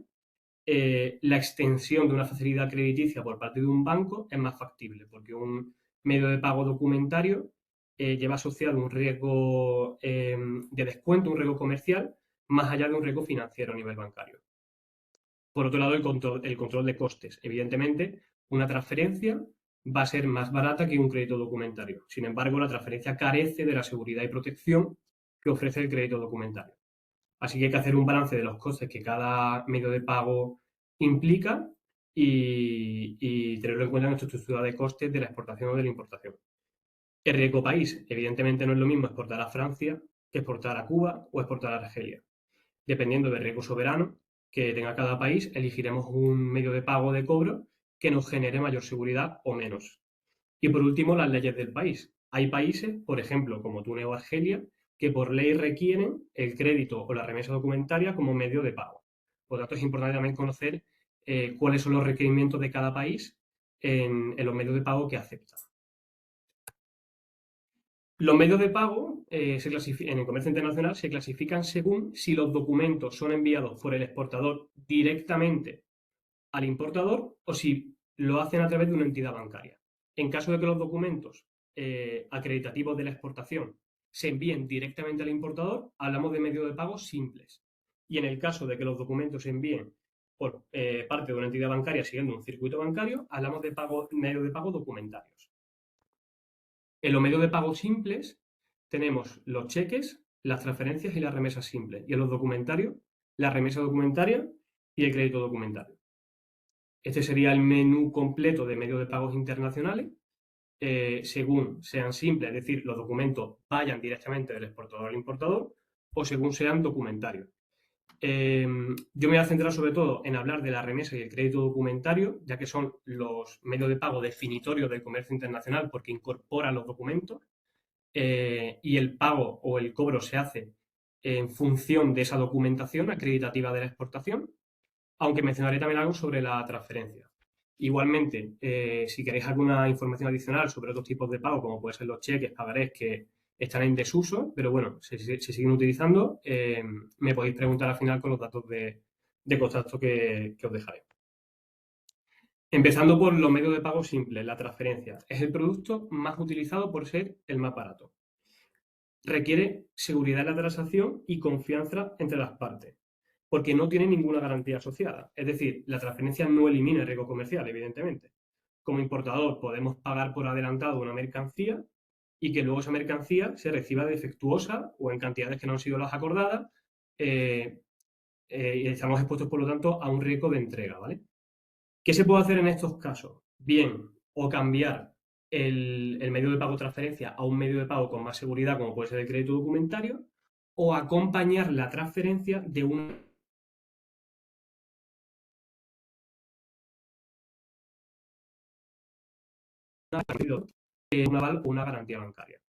la extensión de una facilidad crediticia por parte de un banco es más factible, porque un medio de pago documentario lleva asociado un riesgo de descuento, un riesgo comercial, más allá de un riesgo financiero a nivel bancario. Por otro lado, el control de costes. Evidentemente, una transferencia va a ser más barata que un crédito documentario. Sin embargo, la transferencia carece de la seguridad y protección que ofrece el crédito documentario. Así que hay que hacer un balance de los costes que cada medio de pago implica y tenerlo en cuenta en nuestra estructura de costes de la exportación o de la importación. El riesgo país, evidentemente no es lo mismo exportar a Francia que exportar a Cuba o exportar a Argelia. dependiendo del riesgo soberano que tenga cada país, elegiremos un medio de pago de cobro que nos genere mayor seguridad o menos. Y por último, las leyes del país. Hay países, por ejemplo, como Túnez o Argelia, que por ley requieren el crédito o la remesa documentaria como medio de pago. Por lo tanto, es importante también conocer cuáles son los requerimientos de cada país en los medios de pago que acepta. Los medios de pago en el comercio internacional se clasifican según si los documentos son enviados por el exportador directamente al importador o si lo hacen a través de una entidad bancaria. En caso de que los documentos acreditativos de la exportación se envíen directamente al importador, hablamos de medios de pago simples. Y en el caso de que los documentos se envíen por parte de una entidad bancaria siguiendo un circuito bancario, hablamos de medios de pago documentarios. En los medios de pago simples tenemos los cheques, las transferencias y las remesas simples. Y en los documentarios, la remesa documentaria y el crédito documentario. Este sería el menú completo de medios de pagos internacionales, según sean simples, es decir, los documentos vayan directamente del exportador al importador, o según sean documentarios. Yo me voy a centrar sobre todo en hablar de la remesa y el crédito documentario, ya que son los medios de pago definitorios del comercio internacional porque incorporan los documentos y el pago o el cobro se hace en función de esa documentación acreditativa de la exportación, aunque mencionaré también algo sobre la transferencia. Igualmente, si queréis alguna información adicional sobre otros tipos de pago, como pueden ser los cheques, pagarés que están en desuso, pero bueno, se siguen utilizando, me podéis preguntar al final con los datos de contacto que os dejaré. Empezando por los medios de pago simples, la transferencia. Es el producto más utilizado por ser el más barato. Requiere seguridad en la transacción y confianza entre las partes, porque no tiene ninguna garantía asociada. Es decir, la transferencia no elimina el riesgo comercial, evidentemente. Como importador podemos pagar por adelantado una mercancía y que luego esa mercancía se reciba defectuosa o en cantidades que no han sido las acordadas y estamos expuestos, por lo tanto, a un riesgo de entrega, ¿vale? ¿Qué se puede hacer en estos casos? Bien, o cambiar el medio de pago transferencia a un medio de pago con más seguridad, como puede ser el crédito documentario, o acompañar la transferencia de un aval o una garantía bancaria.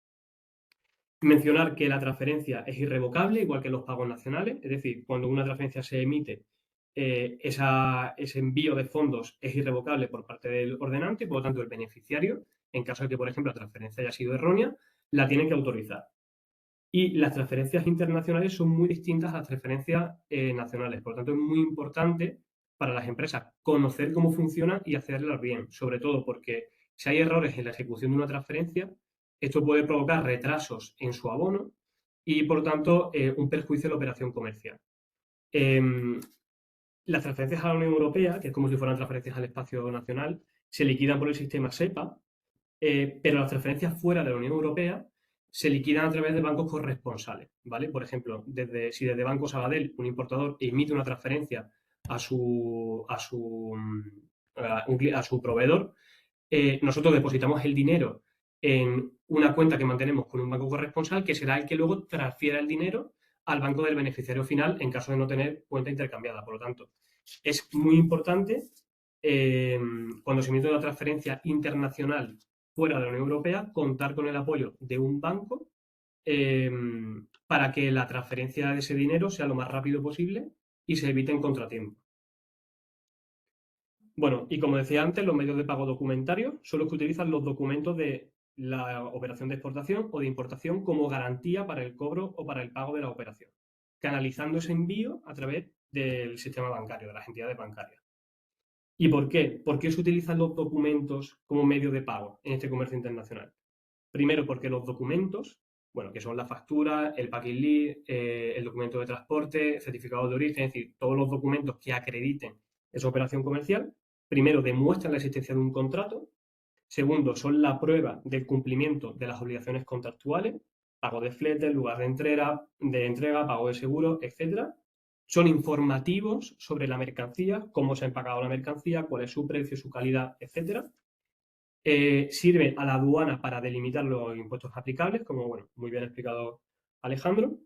Mencionar que la transferencia es irrevocable, igual que los pagos nacionales, es decir, cuando una transferencia se emite, ese envío de fondos es irrevocable por parte del ordenante y, por lo tanto, el beneficiario, en caso de que, por ejemplo, la transferencia haya sido errónea, la tiene que autorizar. Y las transferencias internacionales son muy distintas a las transferencias nacionales. Por lo tanto, es muy importante para las empresas conocer cómo funcionan y hacerlas bien, sobre todo porque si hay errores en la ejecución de una transferencia, esto puede provocar retrasos en su abono y, por lo tanto, un perjuicio en la operación comercial. Las transferencias a la Unión Europea, que es como si fueran transferencias al espacio nacional, se liquidan por el sistema SEPA, pero las transferencias fuera de la Unión Europea se liquidan a través de bancos corresponsales, ¿vale? Por ejemplo, si desde Banco Sabadell un importador emite una transferencia a su proveedor, nosotros depositamos el dinero en una cuenta que mantenemos con un banco corresponsal que será el que luego transfiera el dinero al banco del beneficiario final en caso de no tener cuenta intercambiada. Por lo tanto, es muy importante cuando se emite una transferencia internacional fuera de la Unión Europea contar con el apoyo de un banco para que la transferencia de ese dinero sea lo más rápido posible y se eviten contratiempos. Bueno, y como decía antes, los medios de pago documentarios son los que utilizan los documentos de la operación de exportación o de importación como garantía para el cobro o para el pago de la operación, canalizando ese envío a través del sistema bancario, de las entidades bancarias. ¿Y por qué? ¿Por qué se utilizan los documentos como medio de pago en este comercio internacional? Primero, porque los documentos, bueno, que son la factura, el packing list, el documento de transporte, certificado de origen, es decir, todos los documentos que acrediten esa operación comercial, primero demuestran la existencia de un contrato, segundo, son la prueba del cumplimiento de las obligaciones contractuales, pago de flete, lugar de entrega, pago de seguro, etc. Son informativos sobre la mercancía, cómo se ha empacado la mercancía, cuál es su precio, su calidad, etc. Sirve a la aduana para delimitar los impuestos aplicables, como bueno, muy bien explicado Alejandro.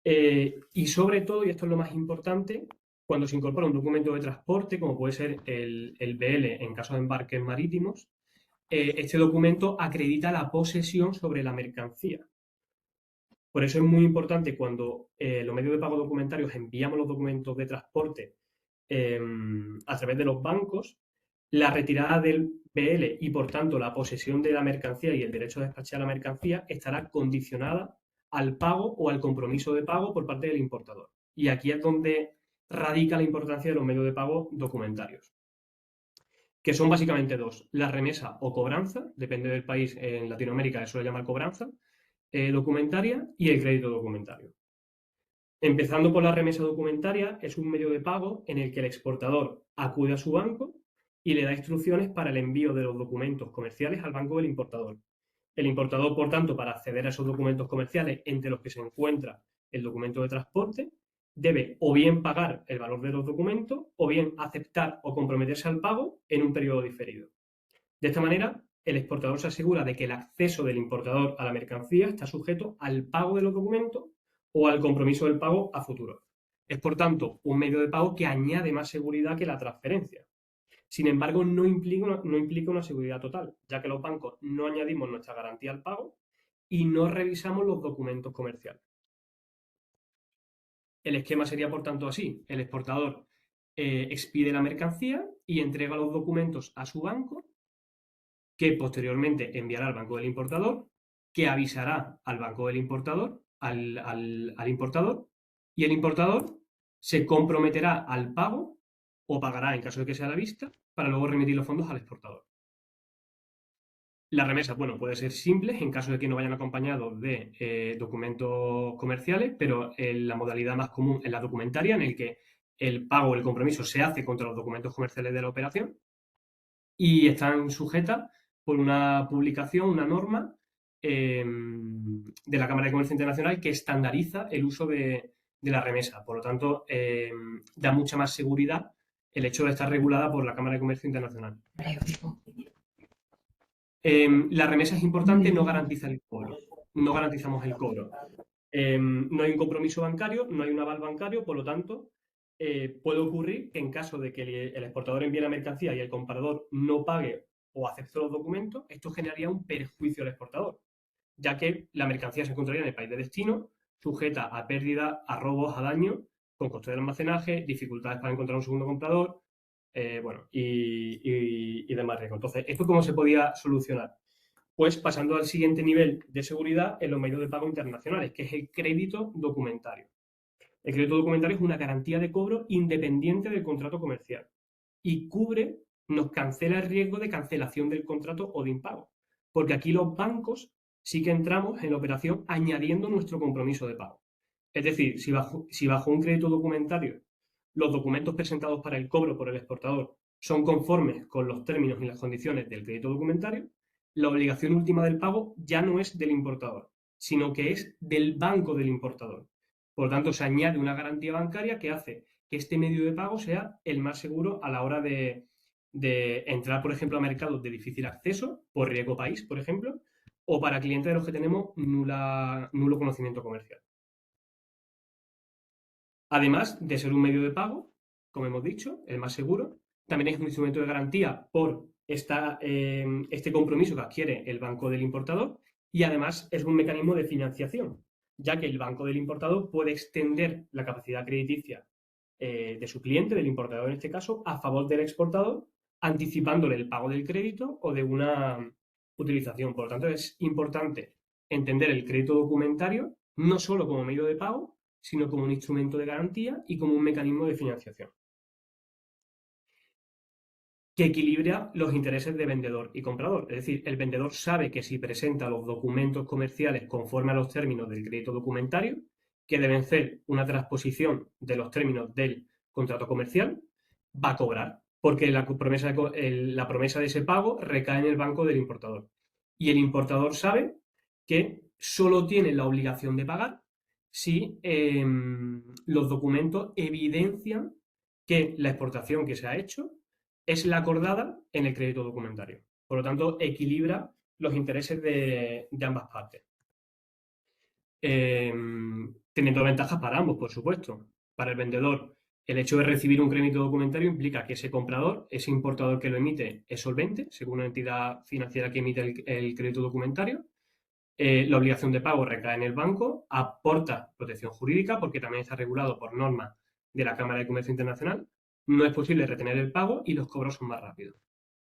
Y sobre todo, y esto es lo más importante, cuando se incorpora un documento de transporte, como puede ser el BL en caso de embarques marítimos, este documento acredita la posesión sobre la mercancía. Por eso es muy importante cuando los medios de pago documentarios enviamos los documentos de transporte a través de los bancos, la retirada del BL y por tanto la posesión de la mercancía y el derecho a despachar la mercancía estará condicionada al pago o al compromiso de pago por parte del importador. Y aquí es donde radica la importancia de los medios de pago documentarios, que son básicamente dos: la remesa o cobranza, depende del país, en Latinoamérica se suele llamar cobranza documentaria, y el crédito documentario. Empezando por la remesa documentaria, es un medio de pago en el que el exportador acude a su banco y le da instrucciones para el envío de los documentos comerciales al banco del importador. El importador, por tanto, para acceder a esos documentos comerciales, entre los que se encuentra el documento de transporte, debe o bien pagar el valor de los documentos o bien aceptar o comprometerse al pago en un periodo diferido. De esta manera, el exportador se asegura de que el acceso del importador a la mercancía está sujeto al pago de los documentos o al compromiso del pago a futuro. Es, por tanto, un medio de pago que añade más seguridad que la transferencia. Sin embargo, no implica una seguridad total, ya que los bancos no añadimos nuestra garantía al pago y no revisamos los documentos comerciales. El esquema sería, por tanto, así: el exportador expide la mercancía y entrega los documentos a su banco, que posteriormente enviará al banco del importador, que avisará al banco del importador, al importador, y el importador se comprometerá al pago o pagará en caso de que sea a la vista para luego remitir los fondos al exportador. La remesa, bueno, puede ser simple en caso de que no vayan acompañados de documentos comerciales, pero la modalidad más común es la documentaria, en el que el pago o el compromiso se hace contra los documentos comerciales de la operación y están sujetas por una publicación, una norma de la Cámara de Comercio Internacional que estandariza el uso de la remesa. Por lo tanto, da mucha más seguridad el hecho de estar regulada por la Cámara de Comercio Internacional. La remesa es importante, no garantiza el cobro. No garantizamos el cobro. No hay un compromiso bancario, no hay un aval bancario, por lo tanto, puede ocurrir que en caso de que el exportador envíe la mercancía y el comprador no pague o acepte los documentos, esto generaría un perjuicio al exportador, ya que la mercancía se encontraría en el país de destino, sujeta a pérdida, a robos, a daño, con coste de almacenaje, dificultades para encontrar un segundo comprador, y demás riesgos. Entonces, ¿esto cómo se podía solucionar? Pues pasando al siguiente nivel de seguridad en los medios de pago internacionales, que es el crédito documentario. El crédito documentario es una garantía de cobro independiente del contrato comercial y nos cancela el riesgo de cancelación del contrato o de impago, porque aquí los bancos sí que entramos en la operación añadiendo nuestro compromiso de pago. Es decir, si bajo un crédito documentario los documentos presentados para el cobro por el exportador son conformes con los términos y las condiciones del crédito documentario, la obligación última del pago ya no es del importador, sino que es del banco del importador. Por lo tanto, se añade una garantía bancaria que hace que este medio de pago sea el más seguro a la hora de entrar, por ejemplo, a mercados de difícil acceso, por riesgo país, por ejemplo, o para clientes de los que tenemos nulo conocimiento comercial. Además de ser un medio de pago, como hemos dicho, el más seguro, también es un instrumento de garantía por este compromiso que adquiere el banco del importador, y además es un mecanismo de financiación, ya que el banco del importador puede extender la capacidad crediticia de su cliente, del importador en este caso, a favor del exportador, anticipándole el pago del crédito o de una utilización. Por lo tanto, es importante entender el crédito documentario no solo como medio de pago, sino como un instrumento de garantía y como un mecanismo de financiación que equilibra los intereses de vendedor y comprador. Es decir, el vendedor sabe que si presenta los documentos comerciales conforme a los términos del crédito documentario, que deben ser una transposición de los términos del contrato comercial, va a cobrar, porque la promesa de ese pago recae en el banco del importador. Y el importador sabe que solo tiene la obligación de pagar si los documentos evidencian que la exportación que se ha hecho es la acordada en el crédito documentario. Por lo tanto, equilibra los intereses de ambas partes. teniendo ventajas para ambos, por supuesto. Para el vendedor, el hecho de recibir un crédito documentario implica que ese comprador, ese importador que lo emite, es solvente, según una entidad financiera que emite el crédito documentario. La obligación de pago recae en el banco, aporta protección jurídica porque también está regulado por normas de la Cámara de Comercio Internacional. No es posible retener el pago y los cobros son más rápidos.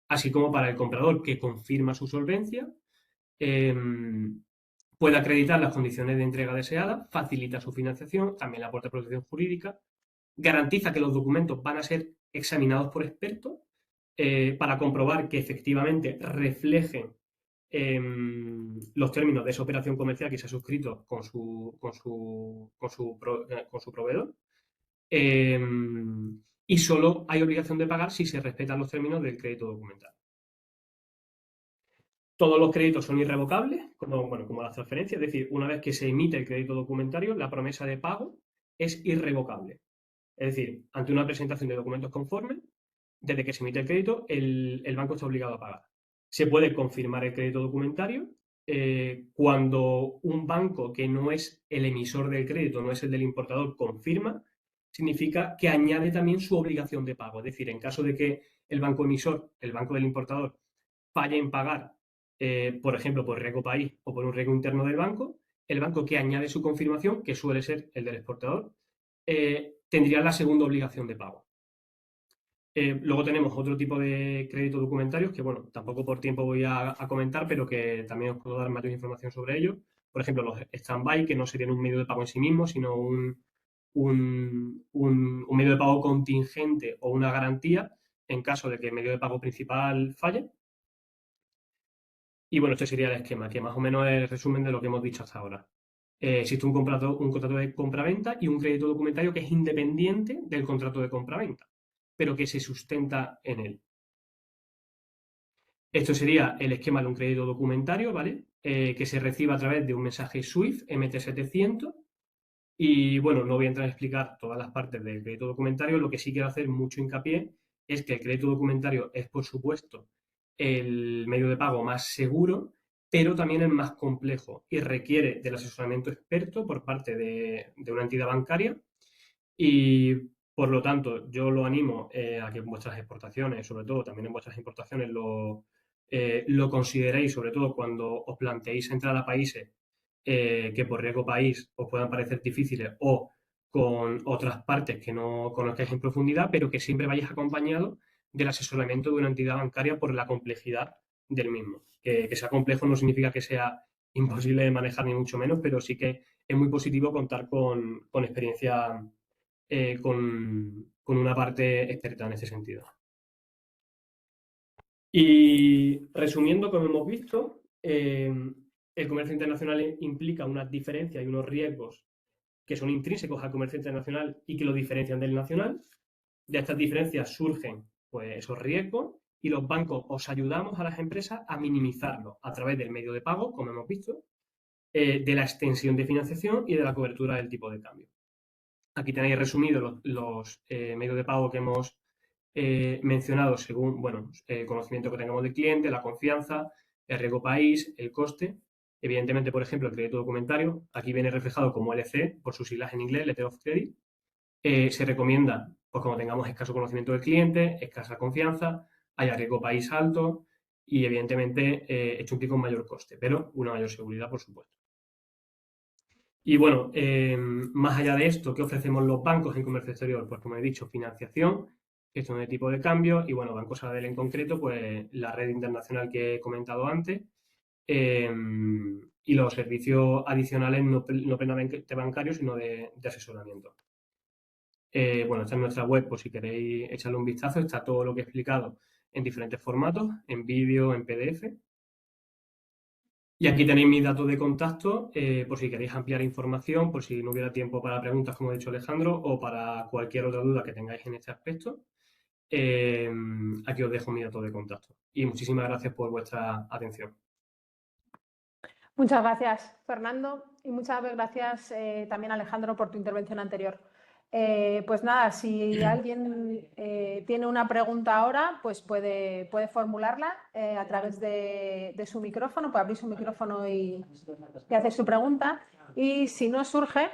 Así como para el comprador que confirma su solvencia, puede acreditar las condiciones de entrega deseada, facilita su financiación, también le aporta protección jurídica, garantiza que los documentos van a ser examinados por expertos para comprobar que efectivamente reflejen los términos de esa operación comercial que se ha suscrito con su proveedor. Y solo hay obligación de pagar si se respetan los términos del crédito documental. Todos los créditos son irrevocables, como las transferencias, es decir, una vez que se emite el crédito documentario, la promesa de pago es irrevocable. Es decir, ante una presentación de documentos conformes, desde que se emite el crédito, el banco está obligado a pagar. Se puede confirmar el crédito documentario cuando un banco que no es el emisor del crédito, no es el del importador, confirma, significa que añade también su obligación de pago. Es decir, en caso de que el banco emisor, el banco del importador, falle en pagar, por ejemplo, por riesgo país o por un riesgo interno del banco, el banco que añade su confirmación, que suele ser el del exportador, tendría la segunda obligación de pago. Luego tenemos otro tipo de créditos documentarios que, bueno, tampoco por tiempo voy a comentar, pero que también os puedo dar mayor información sobre ellos. Por ejemplo, los stand-by, que no serían un medio de pago en sí mismo, sino un medio de pago contingente o una garantía en caso de que el medio de pago principal falle. Y bueno, este sería el esquema, que más o menos es el resumen de lo que hemos dicho hasta ahora. Existe un contrato de compraventa y un crédito documentario que es independiente del contrato de compraventa, pero que se sustenta en él. Esto sería el esquema de un crédito documentario, ¿vale? Que se recibe a través de un mensaje SWIFT MT700. Y bueno, no voy a entrar a explicar todas las partes del crédito documentario. Lo que sí quiero hacer mucho hincapié es que el crédito documentario es, por supuesto, el medio de pago más seguro, pero también el más complejo y requiere del asesoramiento experto por parte de una entidad bancaria. Y por lo tanto, yo lo animo a que en vuestras exportaciones, sobre todo también en vuestras importaciones, lo consideréis, sobre todo cuando os planteéis entrar a países que por riesgo país os puedan parecer difíciles o con otras partes que no conozcáis en profundidad, pero que siempre vayáis acompañado del asesoramiento de una entidad bancaria por la complejidad del mismo. Que sea complejo no significa que sea imposible de manejar ni mucho menos, pero sí que es muy positivo contar con experiencia, con una parte experta en ese sentido. Y resumiendo, como hemos visto, el comercio internacional implica unas diferencias y unos riesgos que son intrínsecos al comercio internacional y que lo diferencian del nacional. De estas diferencias surgen pues, esos riesgos y los bancos os ayudamos a las empresas a minimizarlos a través del medio de pago, como hemos visto, de la extensión de financiación y de la cobertura del tipo de cambio. Aquí tenéis resumidos los medios de pago que hemos mencionado según el conocimiento que tengamos del cliente, la confianza, el riesgo país, el coste. Evidentemente, por ejemplo, el crédito documentario, aquí viene reflejado como LC, por sus siglas en inglés, Letter of Credit. Se recomienda, pues como tengamos escaso conocimiento del cliente, escasa confianza, haya riesgo país alto y evidentemente hecho un pico con mayor coste, pero una mayor seguridad, por supuesto. Y bueno, más allá de esto, ¿qué ofrecemos los bancos en comercio exterior? Pues como he dicho, financiación, gestión de tipo de cambio y bueno, Banco Sabadell en concreto, pues la red internacional que he comentado antes y los servicios adicionales no plenamente bancarios, sino de asesoramiento. Bueno, esta es nuestra web, por si queréis echarle un vistazo, está todo lo que he explicado en diferentes formatos, en vídeo, en PDF. Y aquí tenéis mis datos de contacto por si queréis ampliar información, por si no hubiera tiempo para preguntas, como ha dicho Alejandro, o para cualquier otra duda que tengáis en este aspecto. Aquí os dejo mi dato de contacto. Y muchísimas gracias por vuestra atención. Muchas gracias, Fernando, y muchas gracias también, Alejandro, por tu intervención anterior. Pues nada, si alguien tiene una pregunta ahora, pues puede formularla a través de su micrófono, puede abrir su micrófono y hacer su pregunta. Y si no surge,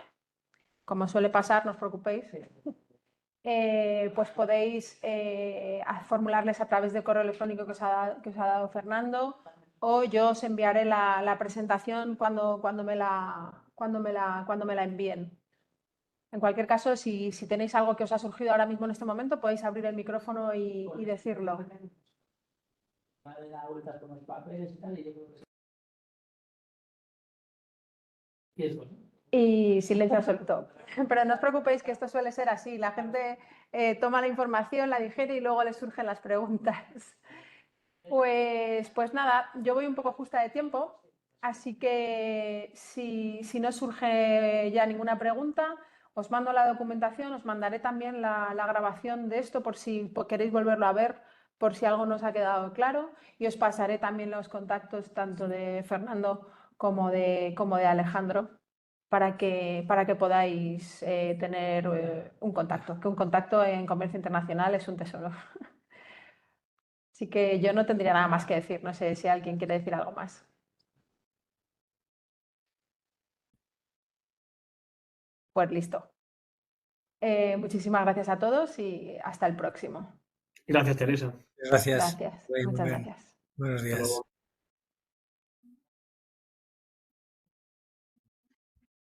como suele pasar, no os preocupéis, pues podéis formularles a través del correo electrónico que os ha dado Fernando, o yo os enviaré la presentación cuando me la envíen. En cualquier caso, si tenéis algo que os ha surgido ahora mismo en este momento, podéis abrir el micrófono y decirlo. Y silencio absoluto. Pero no os preocupéis que esto suele ser así. La gente toma la información, la digiere y luego les surgen las preguntas. Pues nada, yo voy un poco justa de tiempo, así que si no surge ya ninguna pregunta, os mando la documentación, os mandaré también la grabación de esto por si queréis volverlo a ver, por si algo no os ha quedado claro, y os pasaré también los contactos tanto de Fernando como de Alejandro para que podáis tener un contacto, que un contacto en comercio internacional es un tesoro. Así que yo no tendría nada más que decir. No sé si alguien quiere decir algo más. Pues listo. Muchísimas gracias a todos y hasta el próximo. Gracias, Teresa. Gracias. Gracias. Muy Muchas bien. gracias. Buenos Hasta días. luego.